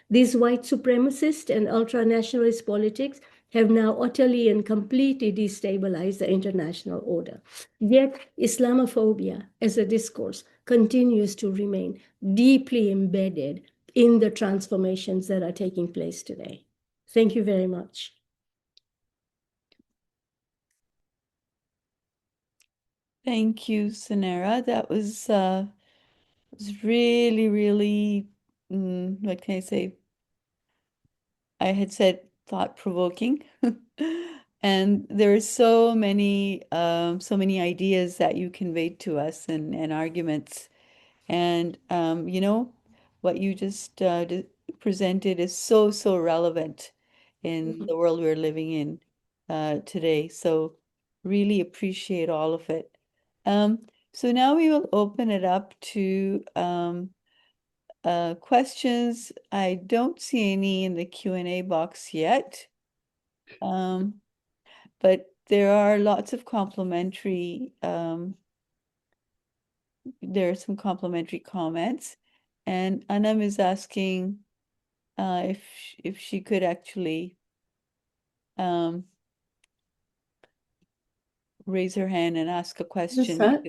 These white supremacist and ultranationalist politics have now utterly and completely destabilized the international order. Yet Islamophobia as a discourse continues to remain deeply embedded in the transformations that are taking place today. Thank you very much. Thank you, Sunera. That was really, really, what can I say? I had said thought-provoking. And there are so many ideas that you conveyed to us and arguments. And what you just presented is so relevant in the world we're living in today. So really appreciate all of it. So now we will open it up to questions. I don't see any in the Q&A box yet. But there are lots of complimentary, there are some complimentary comments. And Anam is asking if she could actually raise her hand and ask a Just question. that.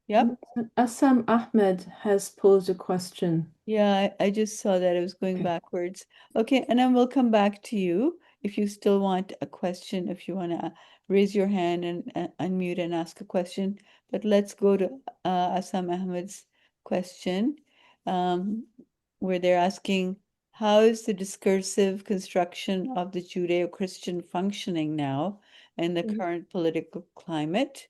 Yep. Assam Ahmed has posed a question. Yeah, I just saw that it was going backwards. Okay, and then we'll come back to you if you still want a question, if you want to raise your hand and unmute and ask a question. But let's go to Assam Ahmed's question, where they're asking, how is the discursive construction of the Judeo-Christian functioning now in the current political climate,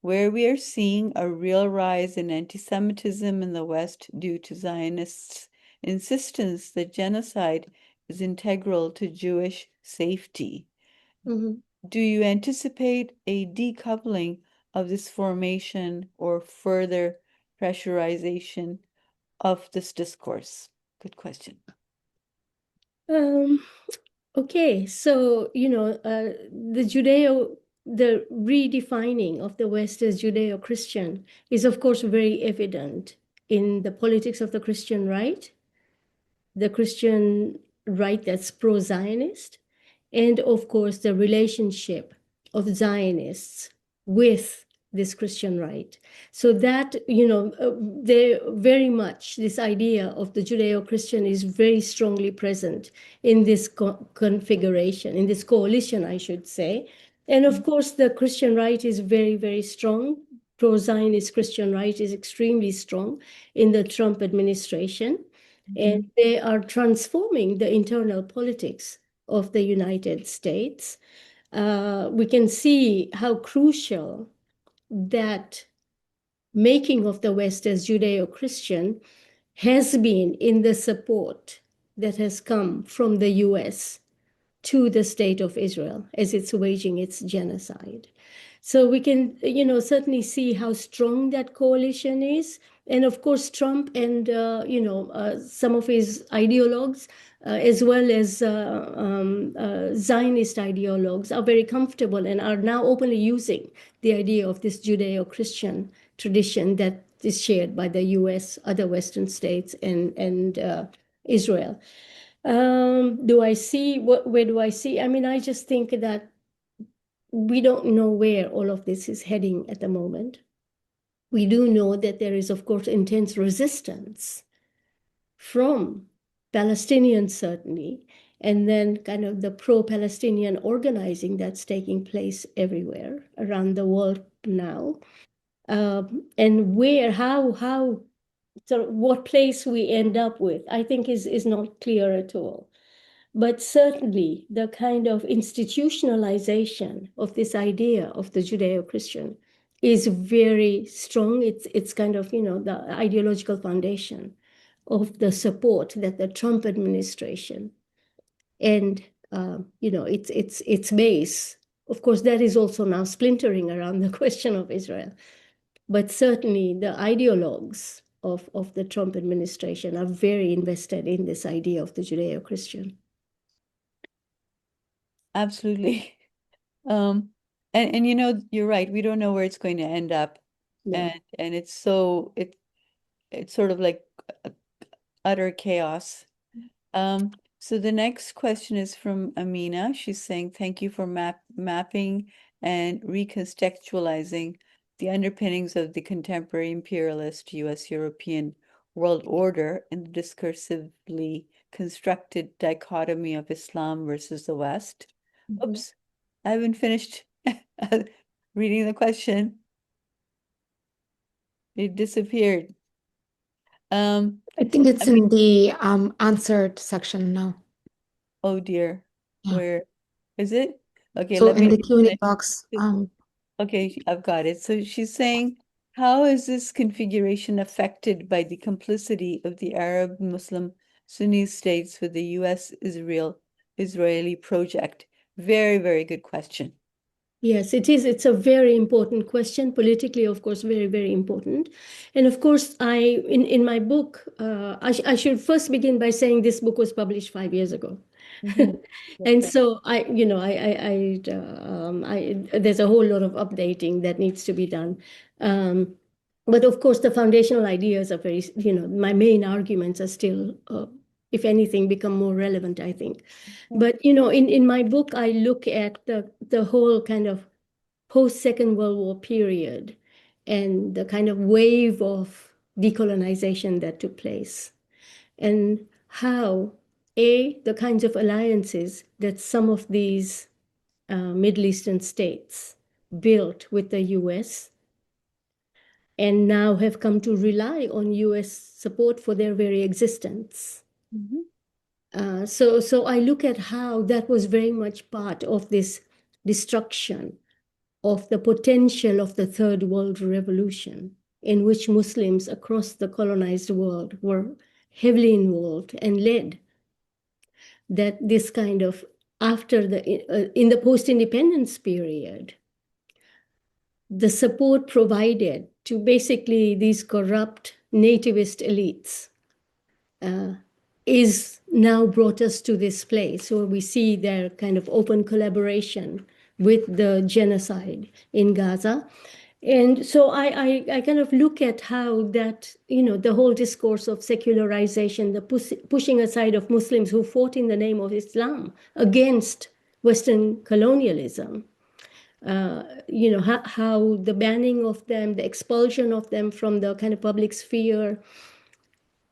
where we are seeing a real rise in anti-Semitism in the West due to Zionists' insistence that genocide is integral to Jewish safety. Do you anticipate a decoupling of this formation or further pressurization of this discourse? Good question. Okay, so the redefining of the West as Judeo-Christian is, of course, very evident in the politics of the Christian right that's pro-Zionist, and of course the relationship of Zionists with this Christian right. So that, they very much, this idea of the Judeo-Christian is very strongly present in this configuration, in this coalition, I should say. And of course, the Christian right is very, very strong. Pro-Zionist Christian right is extremely strong in the Trump administration. And they are transforming the internal politics of the United States. We can see how crucial that making of the West as Judeo-Christian has been in the support that has come from the US to the state of Israel as it's waging its genocide. So we can, certainly see how strong that coalition is. And of course, Trump and, some of his ideologues, as well as Zionist ideologues, are very comfortable and are now openly using the idea of this Judeo-Christian tradition that is shared by the US, other Western states, and Israel. Where do I see? I mean, I just think that we don't know where all of this is heading at the moment. We do know that there is, of course, intense resistance from Palestinians, certainly, and then kind of the pro-Palestinian organizing that's taking place everywhere around the world now. And what place we end up with, I think is not clear at all. But certainly the kind of institutionalization of this idea of the Judeo-Christian is very strong. It's kind of, the ideological foundation of the support that the Trump administration and, its base. Of course, that is also now splintering around the question of Israel. But certainly the ideologues of the Trump administration are very invested in this idea of the Judeo-Christian. Absolutely. And you're right, we don't know where it's going to end up. Yeah. And it's sort of like utter chaos. So the next question is from Amina. She's saying, thank you for mapping and recontextualizing the underpinnings of the contemporary imperialist US-European world order in the discursively constructed dichotomy of Islam versus the West. Oops, I haven't finished reading the question. It disappeared. I think it's in the answered section now. Oh dear. Yeah. Where is it? Okay, So let in me the Q&A finish. box, Okay, I've got it. So she's saying, how is this configuration affected by the complicity of the Arab Muslim Sunni states with the US Israeli project? Very, very good question. Yes, it is. It's a very important question, politically, of course, very, very important. And of course, in my book, I should first begin by saying this book was published 5 years ago. And so there's a whole lot of updating that needs to be done. But of course, the foundational ideas are very, my main arguments are still, if anything, become more relevant, I think. But, in my book, I look at the whole kind of post-Second World War period and the kind of wave of decolonization that took place, and how, the kinds of alliances that some of these Middle Eastern states built with the US and now have come to rely on US support for their very existence. So I look at how that was very much part of this destruction of the potential of the Third World Revolution, in which Muslims across the colonized world were heavily involved and led. That this kind of, after in the post-independence period, the support provided to basically these corrupt nativist elites is now brought us to this place where we see their kind of open collaboration with the genocide in Gaza. And so I kind of look at how that, the whole discourse of secularization, the pushing aside of Muslims who fought in the name of Islam against Western colonialism, how the banning of them, the expulsion of them from the kind of public sphere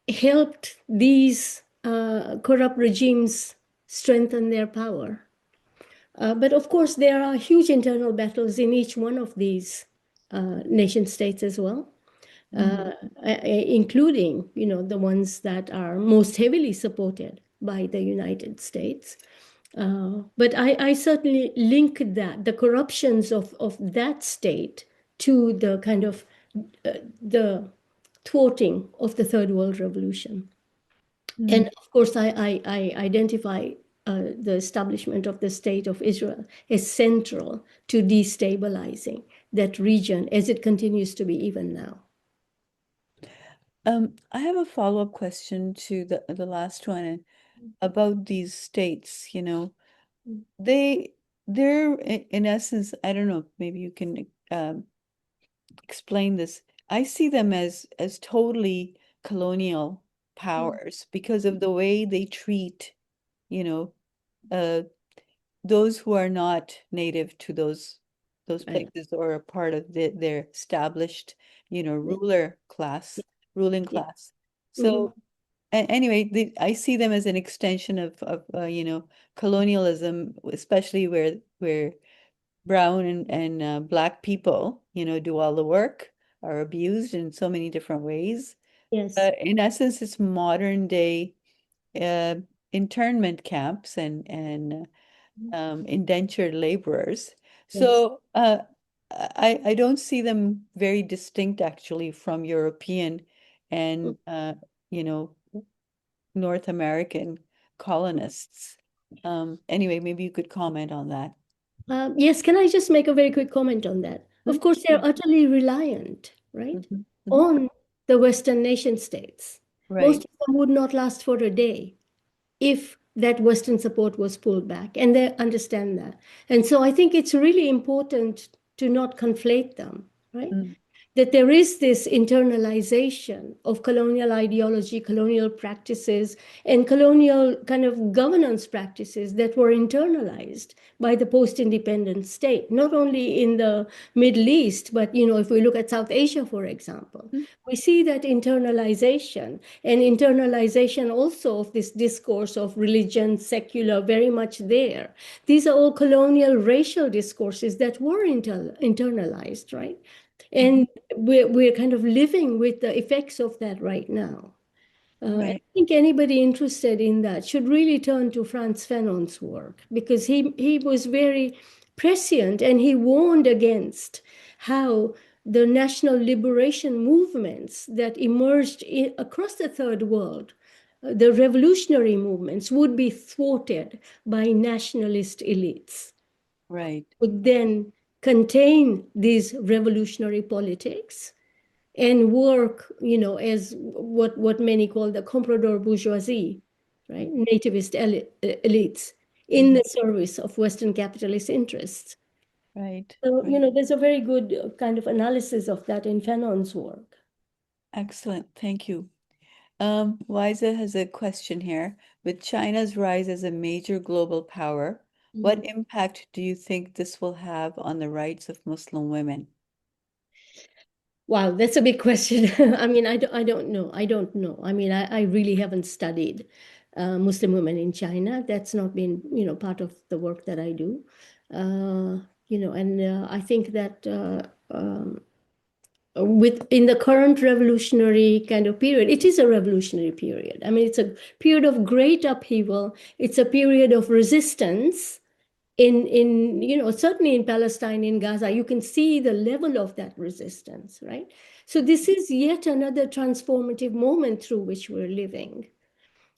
helped these corrupt regimes strengthen their power. But of course, there are huge internal battles in each one of these nation states as well, including, the ones that are most heavily supported by the United States. But I certainly link that, the corruptions of that state, to the kind of the thwarting of the Third World Revolution. And of course, I identify the establishment of the State of Israel as central to destabilizing that region as it continues to be even now. I have a follow-up question to the last one about these states, they're in essence, I don't know, maybe you can explain this. I see them as totally colonial powers because of the way they treat, those who are not native to those Right. places or a part of their established, ruling class. Yeah. So anyway, I see them as an extension of colonialism, especially where brown and black people, do all the work, are abused in so many different ways. Yes. In essence, it's modern day uh, internment camps and indentured laborers. Yes. So I don't see them very distinct actually from European and you know North American colonists. Anyway, maybe you could comment on that. Yes, can I just make a very quick comment on that? Of course, they're Sure. utterly reliant, right, Mhm, mhm. on the Western nation states. Most Right. of them would not last for a day if that Western support was pulled back, and they understand that. And so I think it's really important to not conflate them, right? Mm, That there is this internalization of colonial ideology, colonial practices, and colonial kind of governance practices that were internalized by the post-independent state, not only in the Middle East, but if we look at South Asia, for example, mm, we see that internalization, and internalization also of this discourse of religion, secular, very much there. These are all colonial racial discourses that were internalized, right? mhm. And we're kind of living with the effects of that right now. I Right. think anybody interested in that should really turn to Frantz Fanon's work, because he was very prescient, and he warned against how the national liberation movements that emerged across the Third World, the revolutionary movements, would be thwarted by nationalist elites, Right. would then contain these revolutionary politics and work, as what many call the comprador bourgeoisie, right? Nativist elites in Mhm. the service of Western capitalist interests. Right. So, Right. there's a very good kind of analysis of that in Fanon's work. Excellent. Thank you. Liza has a question here. With China's rise as a major global power, What impact do you think this will have on the rights of Muslim women? Wow, that's a big question. I mean, I don't know. I don't know. I mean, I really haven't studied Muslim women in China. That's not been, part of the work that I do. And I think that in the current revolutionary kind of period, it is a revolutionary period. I mean, it's a period of great upheaval. It's a period of resistance in certainly in Palestine, in Gaza. You can see the level of that resistance, right? So this is yet another transformative moment through which we're living.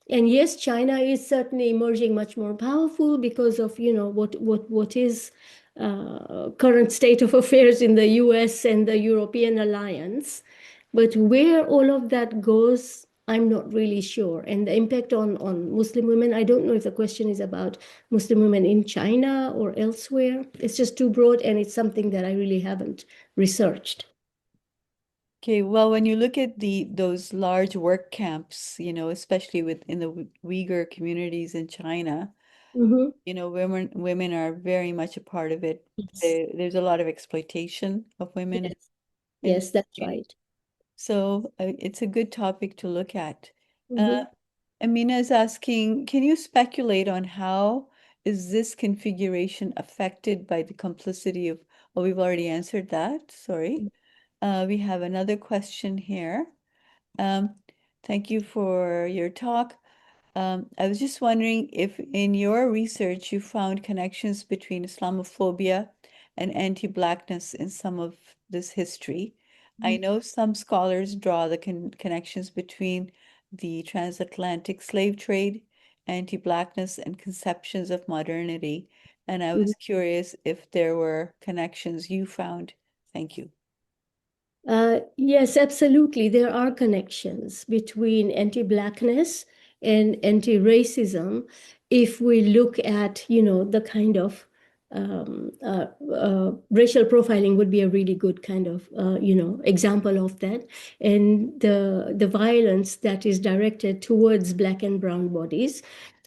And yes, China is certainly emerging much more powerful because of, what is current state of affairs in the US and the European alliance. But where all of that goes, I'm not really sure. And the impact on Muslim women, I don't know if the question is about Muslim women in China or elsewhere. It's just too broad, and it's something that I really haven't researched. Okay, well, when you look at those large work camps, especially within the Uyghur communities in China, Mm-hmm. women are very much a part of it. Yes. There's a lot of exploitation of women Yes. in Yes, these that's communities. right. So it's a good topic to look at. Mm-hmm. Amina is asking, can you speculate on how is this configuration affected by the complicity of, oh, we've already answered that, sorry. We have another question here. Um, Thank you for your talk. I was just wondering if in your research you found connections between Islamophobia and anti-Blackness in some of this history. I know some scholars draw the connections between the transatlantic slave trade, anti-Blackness, and conceptions of modernity. And I was curious if there were connections you found. Thank you. Yes, absolutely. There are connections between anti-Blackness and anti-racism. If we look at, the kind of racial profiling would be a really good kind of, example of that. And the violence that is directed towards Black and brown bodies.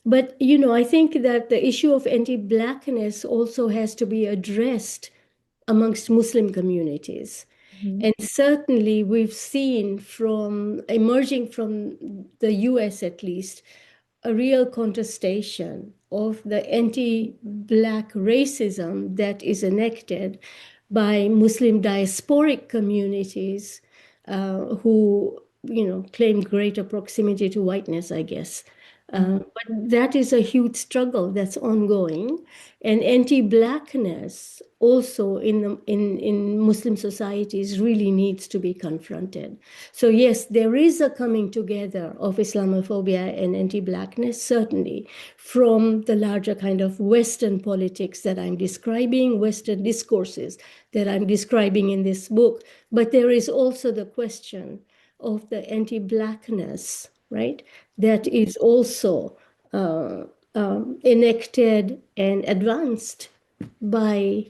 But, I think that the issue of anti-Blackness also has to be addressed amongst Muslim communities. And certainly we've seen emerging from the US at least, a real contestation of the anti-Black racism that is enacted by Muslim diasporic communities who, claim greater proximity to whiteness, I guess. But that is a huge struggle that's ongoing, and anti-Blackness also in Muslim societies really needs to be confronted. So yes, there is a coming together of Islamophobia and anti-Blackness, certainly from the larger kind of Western politics that I'm describing, Western discourses that I'm describing in this book. But there is also the question of the anti-Blackness, right? That is also enacted and advanced by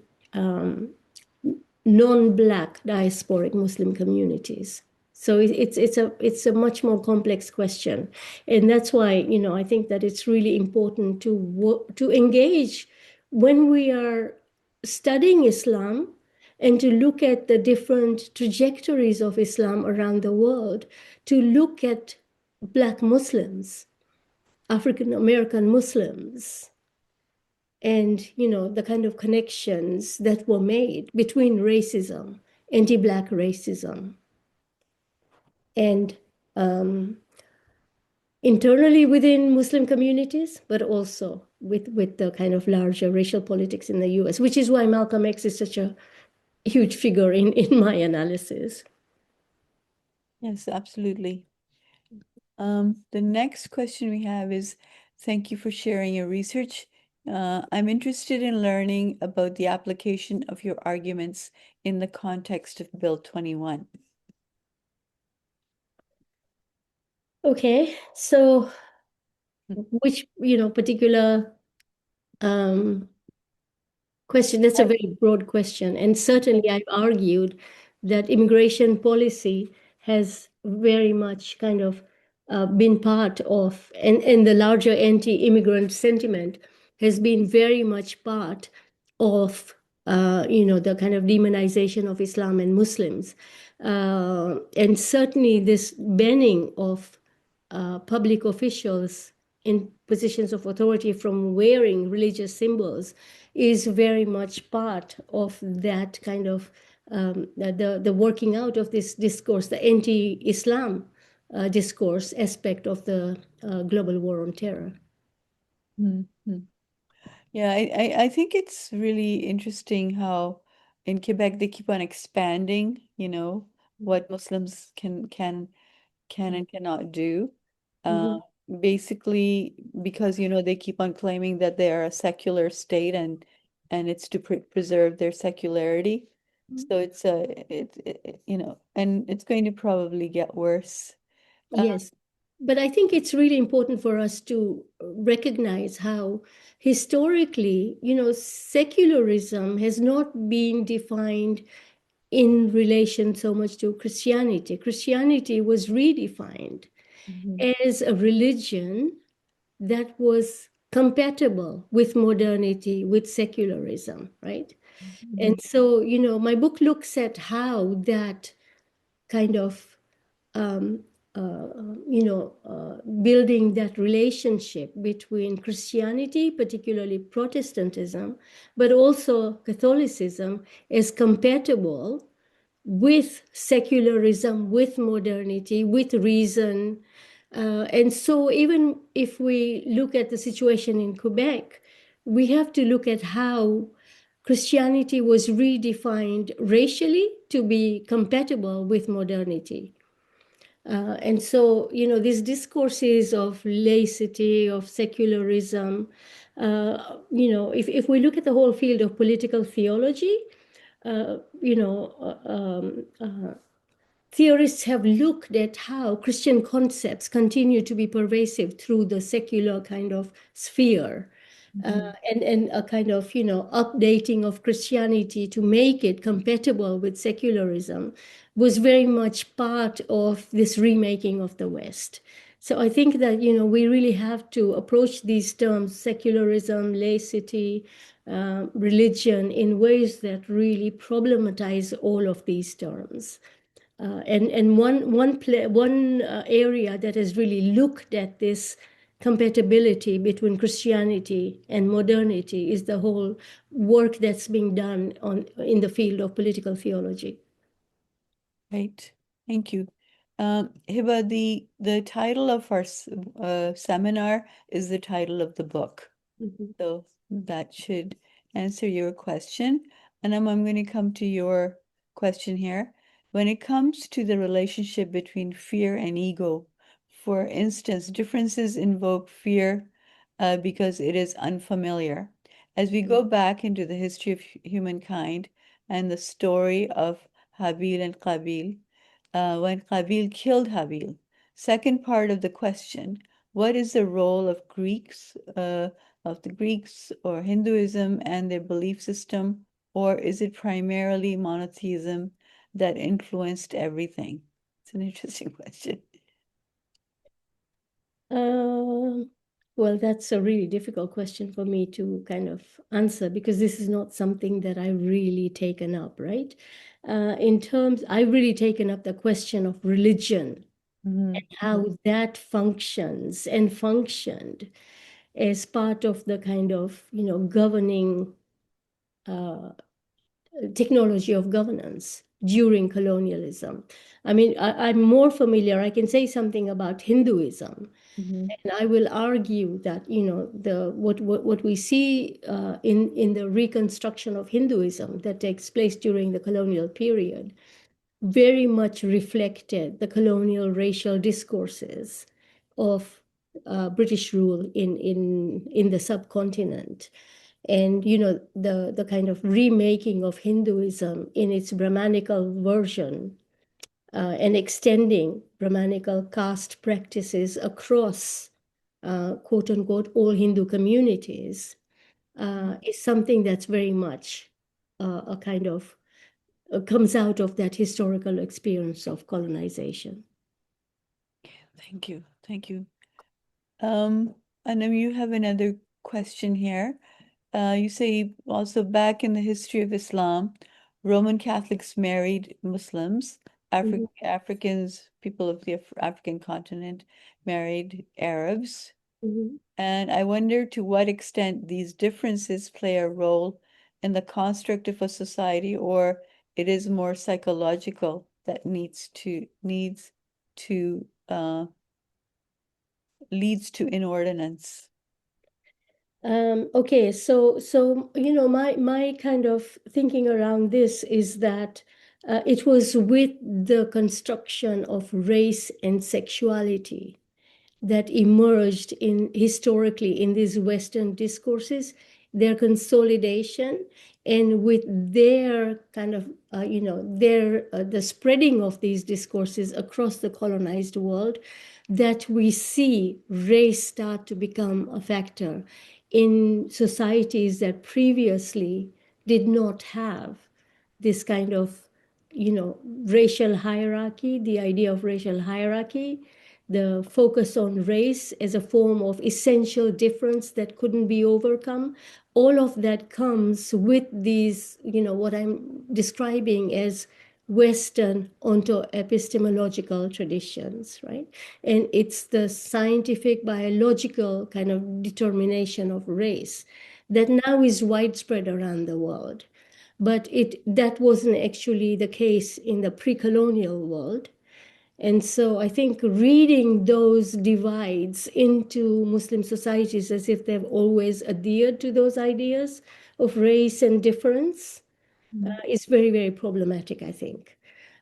non-Black diasporic Muslim communities. So it's a much more complex question, and that's why I think that it's really important to engage when we are studying Islam, and to look at the different trajectories of Islam around the world, to look at Black Muslims, African American Muslims, and the kind of connections that were made between racism, anti-Black racism, and internally within Muslim communities, but also with the kind of larger racial politics in the US, which is why Malcolm X is such a huge figure in my analysis. Yes, absolutely. The next question we have is, thank you for sharing your research. I'm interested in learning about the application of your arguments in the context of Bill 21. Okay, so which, particular question? That's a very broad question. And certainly I've argued that immigration policy has very much kind of been part of, and the larger anti-immigrant sentiment has been very much part of the kind of demonization of Islam and Muslims. And certainly this banning of public officials in positions of authority from wearing religious symbols is very much part of that kind of the working out of this discourse, the anti-Islam discourse aspect of the global war on terror. Mm-hmm. Yeah, I think it's really interesting how in Quebec they keep on expanding, what Muslims can and cannot do. Uh, Mhm. Basically because they keep on claiming that they are a secular state and it's to preserve their secularity. So it's and it's going to probably get worse. Uh, Yes. But I think it's really important for us to recognize how historically, secularism has not been defined in relation so much to Christianity. Christianity was redefined mhm, as a religion that was compatible with modernity, with secularism, right? And mhm, so, my book looks at how that kind of um, building that relationship between Christianity, particularly Protestantism, but also Catholicism, is compatible with secularism, with modernity, with reason. And so, even if we look at the situation in Quebec, we have to look at how Christianity was redefined racially to be compatible with modernity. And so, these discourses of laicity, of secularism, if we look at the whole field of political theology, uh, you know, uh, um, uh, theorists have looked at how Christian concepts continue to be pervasive through the secular kind of sphere. Uh, mhm. and a kind of updating of Christianity to make it compatible with secularism was very much part of this remaking of the West. So I think that we really have to approach these terms, secularism, laicity, religion, in ways that really problematize all of these terms. And one area that has really looked at this compatibility between Christianity and modernity is the whole work that's being done in the field of political theology. Right. Thank you. Hiba, the title of our seminar is the title of the book. Mhm. So that should answer your question. And I'm going to come to your question here. When it comes to the relationship between fear and ego, for instance, differences invoke fear because it is unfamiliar. As we go back into the history of humankind and the story of Habil and Qabil, when Qabil killed Habil, second part of the question, what is the role of the Greeks or Hinduism and their belief system, or is it primarily monotheism that influenced everything? It's an interesting question. Uh, well, that's a really difficult question for me to kind of answer because this is not something that I've really taken up, right? I've really taken up the question of religion and how that functions and functioned as part of the kind of, governing technology of governance during colonialism. I mean, I'm more familiar, I can say something about Hinduism. Mhm, And I will argue that what we see in the reconstruction of Hinduism that takes place during the colonial period very much reflected the colonial racial discourses of British rule in the subcontinent. And the kind of remaking of Hinduism in its Brahmanical version and extending Brahmanical caste practices across quote unquote all Hindu communities is something that's very much a kind of comes out of that historical experience of colonization. Thank you. Thank you. Um, and then you have another question here. You say also back in the history of Islam, Roman Catholics married Muslims, Africans, people of the African continent married Arabs. Mhm. And I wonder to what extent these differences play a role in the construct of a society, or it is more psychological that leads to inordinance. Okay, so my kind of thinking around this is that it was with the construction of race and sexuality that emerged in historically in these Western discourses, their consolidation, and with their kind of their the spreading of these discourses across the colonized world, that we see race start to become a factor in societies that previously did not have this kind of racial hierarchy, the idea of racial hierarchy, the focus on race as a form of essential difference that couldn't be overcome. All of that comes with these, what I'm describing as Western onto-epistemological traditions, right? And it's the scientific, biological kind of determination of race that now is widespread around the world. But that wasn't actually the case in the pre-colonial world. And so I think reading those divides into Muslim societies as if they've always adhered to those ideas of race and difference is very, very problematic, I think.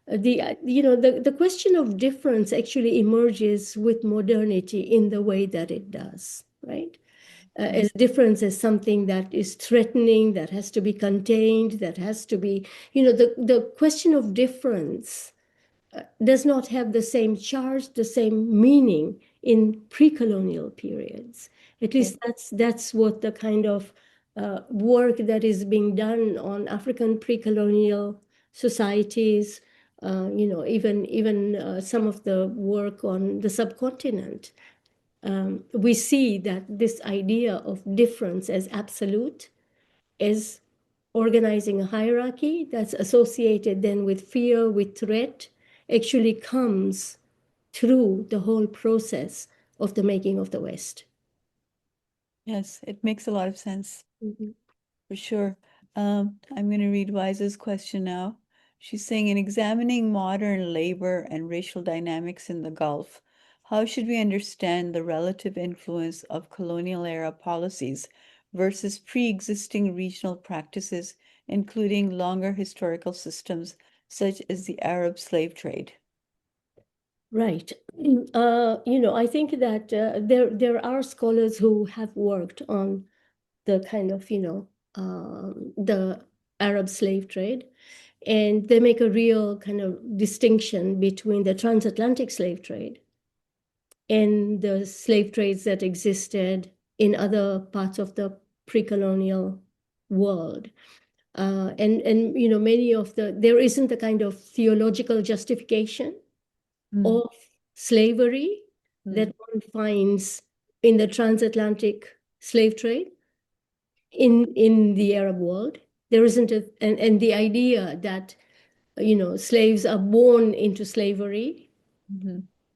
The question of difference actually emerges with modernity in the way that it does, right? As difference as something that is threatening, that has to be contained, that has to be, the question of difference does not have the same charge, the same meaning in pre-colonial periods. At least that's what the kind of work that is being done on African pre-colonial societies, even some of the work on the subcontinent. We see that this idea of difference as absolute is organizing a hierarchy that's associated then with fear, with threat, actually comes through the whole process of the making of the West. Yes, it makes a lot of sense. Mhm. For sure. I'm going to read Wise's question now. She's saying, in examining modern labor and racial dynamics in the Gulf, how should we understand the relative influence of colonial era policies versus pre-existing regional practices, including longer historical systems such as the Arab slave trade? Right. I think that there are scholars who have worked on the kind of, the Arab slave trade, and they make a real kind of distinction between the transatlantic slave trade and the slave trades that existed in other parts of the pre-colonial world. And many of there isn't a kind of theological justification of slavery that one finds in the transatlantic slave trade in the Arab world. There isn't and the idea that slaves are born into slavery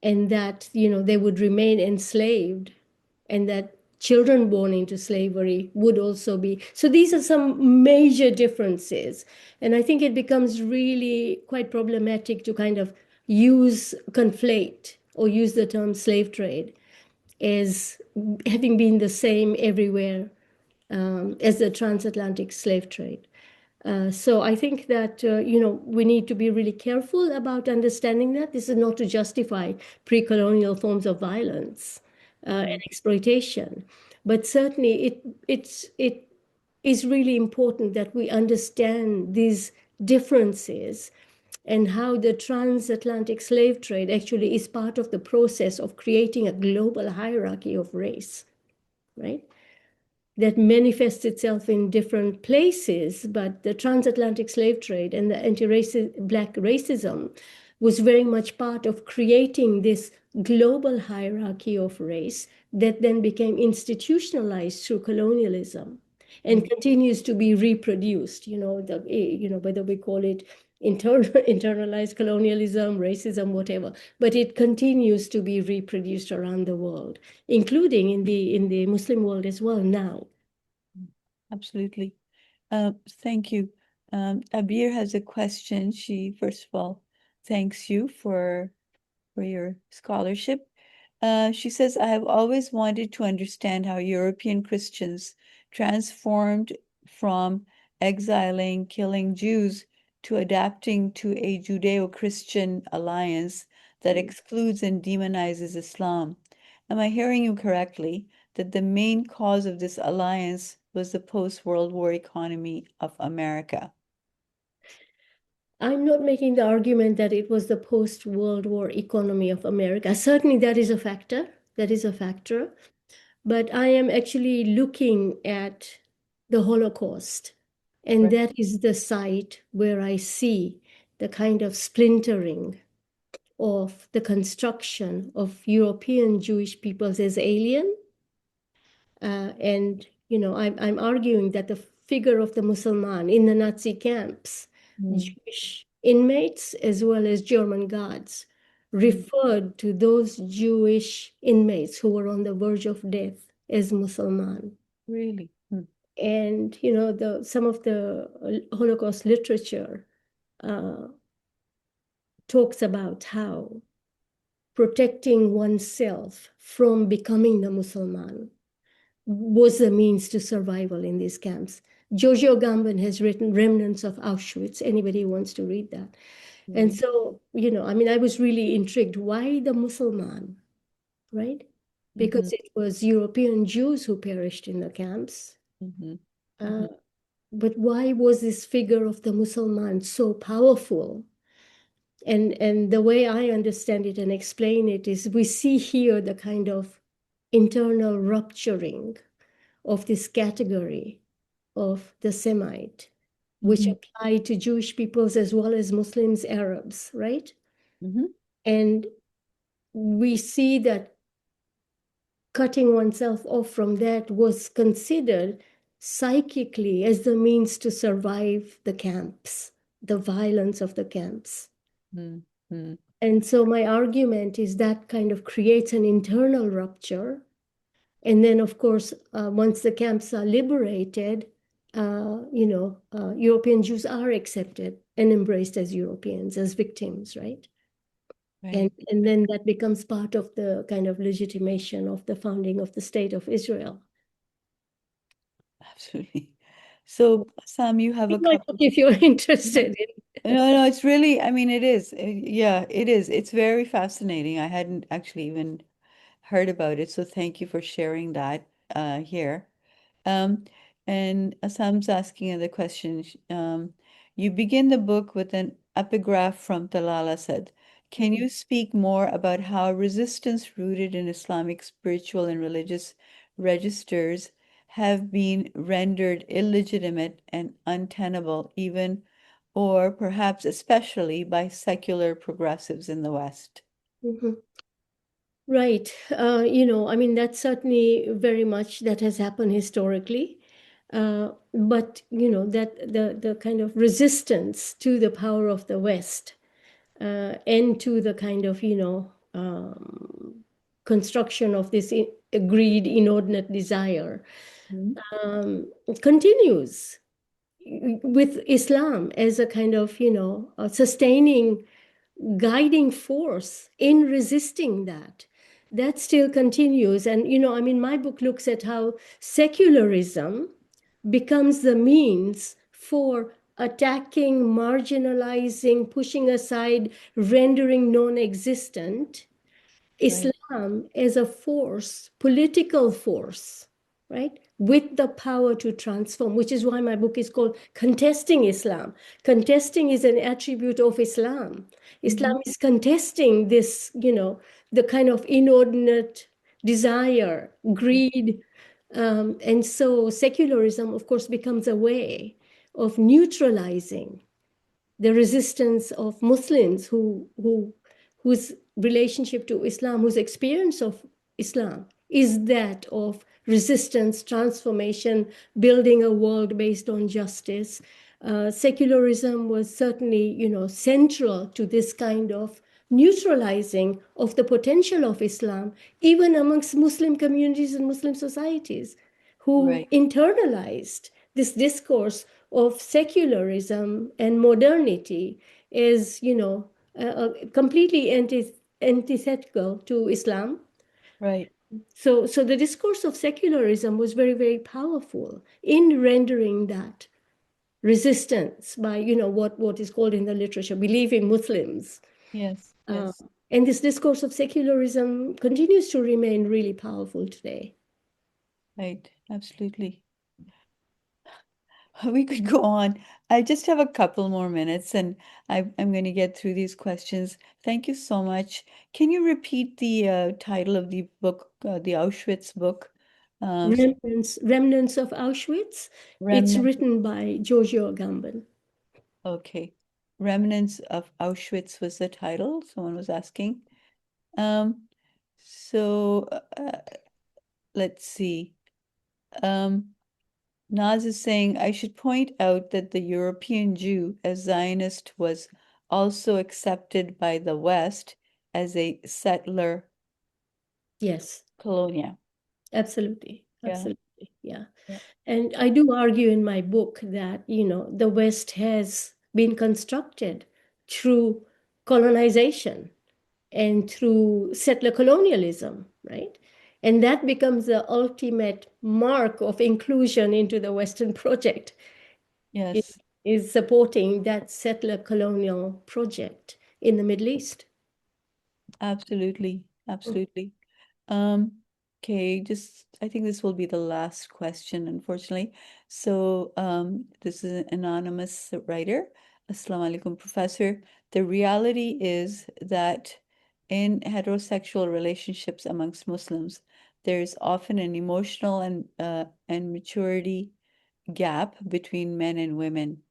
and that they would remain enslaved, and that children born into slavery would also be. So these are some major differences, and I think it becomes really quite problematic to kind of conflate or use the term slave trade as having been the same everywhere as the transatlantic slave trade. So I think that we need to be really careful about understanding that this is not to justify pre-colonial forms of violence and exploitation, but certainly it is really important that we understand these differences and how the transatlantic slave trade actually is part of the process of creating a global hierarchy of race, right? That manifests itself in different places, but the transatlantic slave trade and the anti-racist black racism was very much part of creating this global hierarchy of race that then became institutionalized through colonialism and continues to be reproduced, whether we call it internalized colonialism, racism, whatever, but it continues to be reproduced around the world, including in the Muslim world as well now. Absolutely. Thank you. Abir has a question. She, first of all, thanks you for your scholarship. She says, I have always wanted to understand how European Christians transformed from exiling, killing Jews to adapting to a Judeo-Christian alliance that excludes and demonizes Islam. Am I hearing you correctly that the main cause of this alliance was the post-World War economy of America? I'm not making the argument that it was the post-World War economy of America. Certainly, that is a factor. That is a factor. But I am actually looking at the Holocaust. And Right. that is the site where I see the kind of splintering of the construction of European Jewish peoples as alien. I'm arguing that the figure of the Muslim in the Nazi camps, Jewish inmates as well as German guards, referred to those Jewish inmates who were on the verge of death as Muslim. Really? And some of the Holocaust literature talks about how protecting oneself from becoming the Muslim was the means to survival in these camps. Giorgio Agamben has written Remnants of Auschwitz. Anybody who wants to read that. And so, I was really intrigued. Why the Muslim, right? Because it was European Jews who perished in the camps. But why was this figure of the Muslim so powerful? And the way I understand it and explain it is we see here the kind of internal rupturing of this category of the Semite, which apply to Jewish peoples as well as Muslims, Arabs, right? And we see that cutting oneself off from that was considered psychically as the means to survive the camps, the violence of the camps. And so my argument is that kind of creates an internal rupture. And then, of course, once the camps are liberated, European Jews are accepted and embraced as Europeans, as victims, right? Right. And then that becomes part of the kind of legitimation of the founding of the State of Israel. Absolutely. So, Sam, you have a couple. If you're interested in. No, it's really, I mean, it is. Yeah, it is. It's very fascinating. I hadn't actually even heard about it. So thank you for sharing that here. Um, and Assam's asking another question. You begin the book with an epigraph from Talal said. Can you speak more about how resistance rooted in Islamic spiritual and religious registers have been rendered illegitimate and untenable, even or perhaps especially by secular progressives in the West? Right. That's certainly very much that has happened historically. But, that the kind of resistance to the power of the West and to the kind of, construction of this agreed inordinate desire continues with Islam as a kind of, a sustaining, guiding force in resisting that. That still continues. And, my book looks at how secularism becomes the means for attacking, marginalizing, pushing aside, rendering non-existent Islam as a force, political force, right? With the power to transform, which is why my book is called Contesting Islam. Contesting is an attribute of Islam. Islam is contesting this, the kind of inordinate desire, greed. And so secularism, of course, becomes a way of neutralizing the resistance of Muslims who whose relationship to Islam, whose experience of Islam is that of resistance, transformation, building a world based on justice. Secularism was certainly, central to this kind of neutralizing of the potential of Islam, even amongst Muslim communities and Muslim societies who Right. internalized this discourse of secularism and modernity is, completely antithetical to Islam. Right. So the discourse of secularism was very, very powerful in rendering that resistance by, what is called in the literature, believing Muslims. Yes. Uh, Yes. and this discourse of secularism continues to remain really powerful today. Right. Absolutely. We could go on. I just have a couple more minutes and I'm going to get through these questions. Thank you so much. Can you repeat the title of the book, the Auschwitz book? So Remnants of Auschwitz. It's Remnant. written by Giorgio Agamben. Okay. Remnants of Auschwitz was the title, someone was asking. Um, so let's see. Um, Naz is saying, I should point out that the European Jew as Zionist was also accepted by the West as a settler Yes, colonial. absolutely. Yeah. Absolutely. Yeah. Yeah. And I do argue in my book that, the West has been constructed through colonization and through settler colonialism, right? And that becomes the ultimate mark of inclusion into the Western project, it Yes, is supporting that settler colonial project in the Middle East. absolutely. Absolutely. Um, okay, just I think this will be the last question, unfortunately. So, this is an anonymous writer. Assalamu alaikum, Professor. The reality is that in heterosexual relationships amongst Muslims, there is often an emotional and maturity gap between men and women.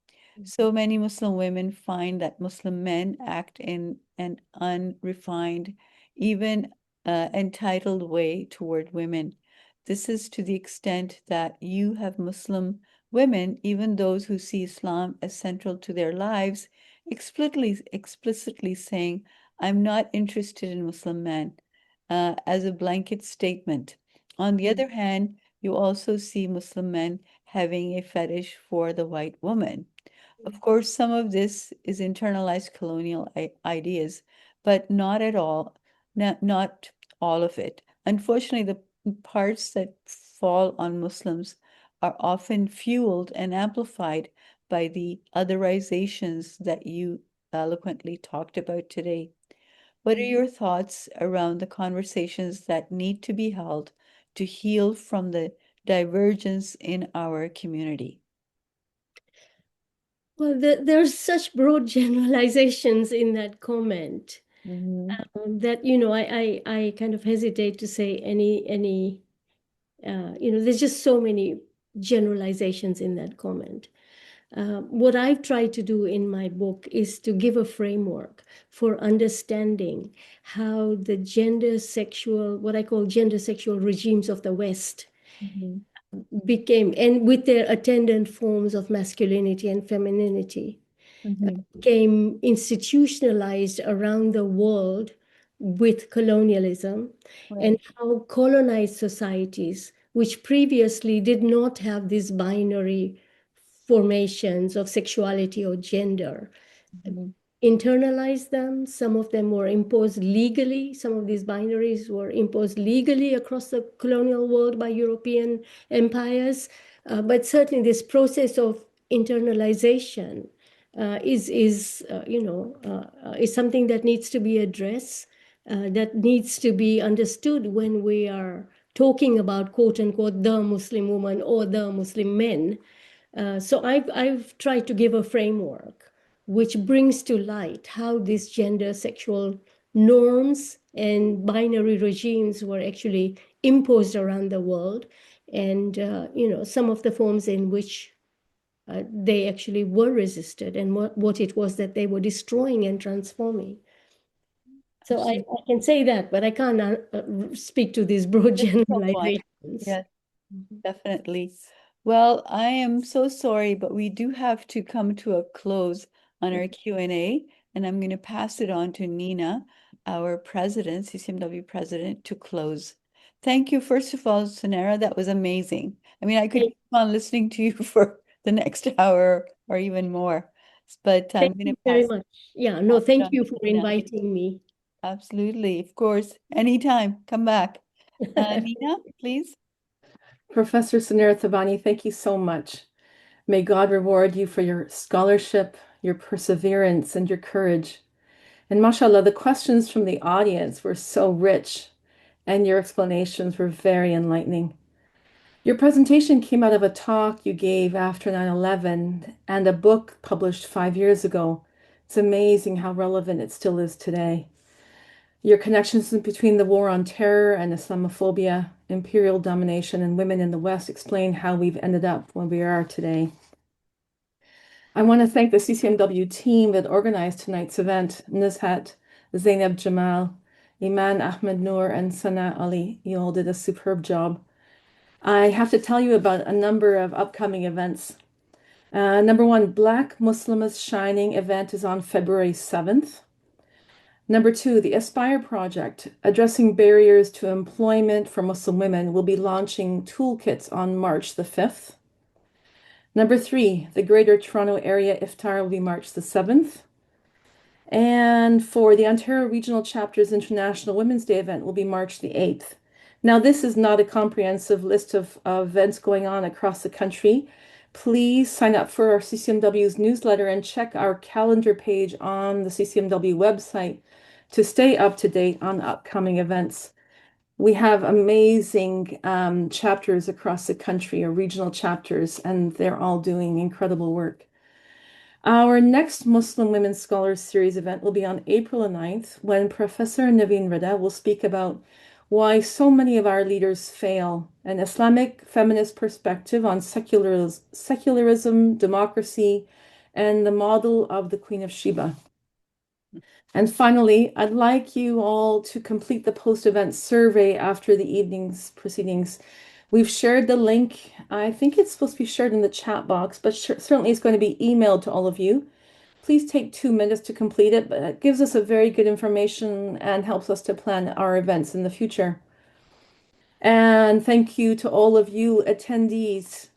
So many Muslim women find that Muslim men act in an unrefined, even entitled way toward women. This is to the extent that you have Muslim women, even those who see Islam as central to their lives, explicitly saying, I'm not interested in Muslim men, as a blanket statement. On the other hand, you also see Muslim men having a fetish for the white woman. Of course, some of this is internalized colonial ideas, but not at all, not all of it. Unfortunately, the parts that fall on Muslims are often fueled and amplified by the otherizations that you eloquently talked about today. What are your thoughts around the conversations that need to be held to heal from the divergence in our community? Well, there's such broad generalizations in that comment Mm-hmm. that, I kind of hesitate to say any, there's just so many generalizations in that comment. What I've tried to do in my book is to give a framework for understanding how the what I call gender sexual regimes of the West Mm-hmm. became, and with their attendant forms of masculinity and femininity, Mm-hmm. became institutionalized around the world with colonialism, and Right. how colonized societies, which previously did not have these binary formations of sexuality or gender, Mm-hmm. internalized them. Some of them were imposed legally. Some of these binaries were imposed legally across the colonial world by European empires. But certainly, this process of internalization is something that needs to be addressed, that needs to be understood when we are talking about quote unquote the Muslim woman or the Muslim men. So I've tried to give a framework which brings to light how these gender sexual norms and binary regimes were actually imposed around the world, and some of the forms in which they actually were resisted, and what it was that they were destroying and transforming. So I can say that, but I can't speak to these broad generalizations. Yes, definitely. Well, I am so sorry, but we do have to come to a close on our Q&A, and I'm going to pass it on to Nina, our president, CCMW president, to close. Thank you, first of all, Sunera. That was amazing. I mean, I could keep on listening to you for the next hour or even more, but I'm Thank going you to very pass much. Yeah, pass no, it thank on you to for Nina. inviting me. Absolutely, of course. Anytime, come back. Nina, please. Professor Sunera Thobani, thank you so much. May God reward you for your scholarship, your perseverance, and your courage. And mashallah, the questions from the audience were so rich, and your explanations were very enlightening. Your presentation came out of a talk you gave after 9/11 and a book published 5 years ago. It's amazing how relevant it still is today. Your connections between the war on terror and Islamophobia, imperial domination, and women in the West explain how we've ended up where we are today. I want to thank the CCMW team that organized tonight's event, Nizhat, Zainab Jamal, Iman Ahmed Noor, and Sana Ali. You all did a superb job. I have to tell you about a number of upcoming events. Number one, Black Muslims Shining event is on February 7th. Number two, the Aspire Project, addressing barriers to employment for Muslim women, will be launching toolkits on March the 5th. Number three, the Greater Toronto Area Iftar will be March the 7th. And for the Ontario Regional Chapter's International Women's Day event will be March the 8th. Now, this is not a comprehensive list of events going on across the country. Please sign up for our CCMW's newsletter and check our calendar page on the CCMW website to stay up to date on upcoming events. We have amazing chapters across the country, or regional chapters, and they're all doing incredible work. Our next Muslim Women Scholars Series event will be on April 9th, when Professor Naveen Rida will speak about why so many of our leaders fail, an Islamic feminist perspective on secularism, democracy, and the model of the Queen of Sheba. And finally, I'd like you all to complete the post-event survey after the evening's proceedings. We've shared the link. I think it's supposed to be shared in the chat box, but certainly it's going to be emailed to all of you. Please take 2 minutes to complete it, but it gives us a very good information and helps us to plan our events in the future. And thank you to all of you attendees,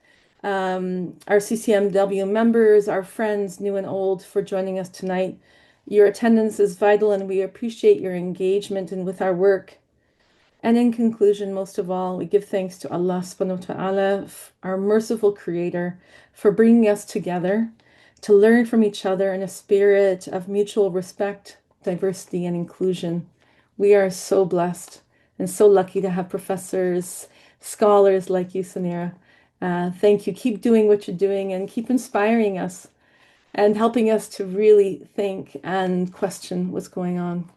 our CCMW members, our friends, new and old, for joining us tonight. Your attendance is vital, and we appreciate your engagement and with our work. And in conclusion, most of all, we give thanks to Allah subhanahu wa ta'ala, our merciful creator, for bringing us together to learn from each other in a spirit of mutual respect, diversity, and inclusion. We are so blessed and so lucky to have professors, scholars like you, Sunera. Thank you. Keep doing what you're doing and keep inspiring us and helping us to really think and question what's going on.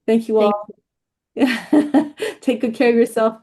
Thank you Thank all. Take good care of yourself.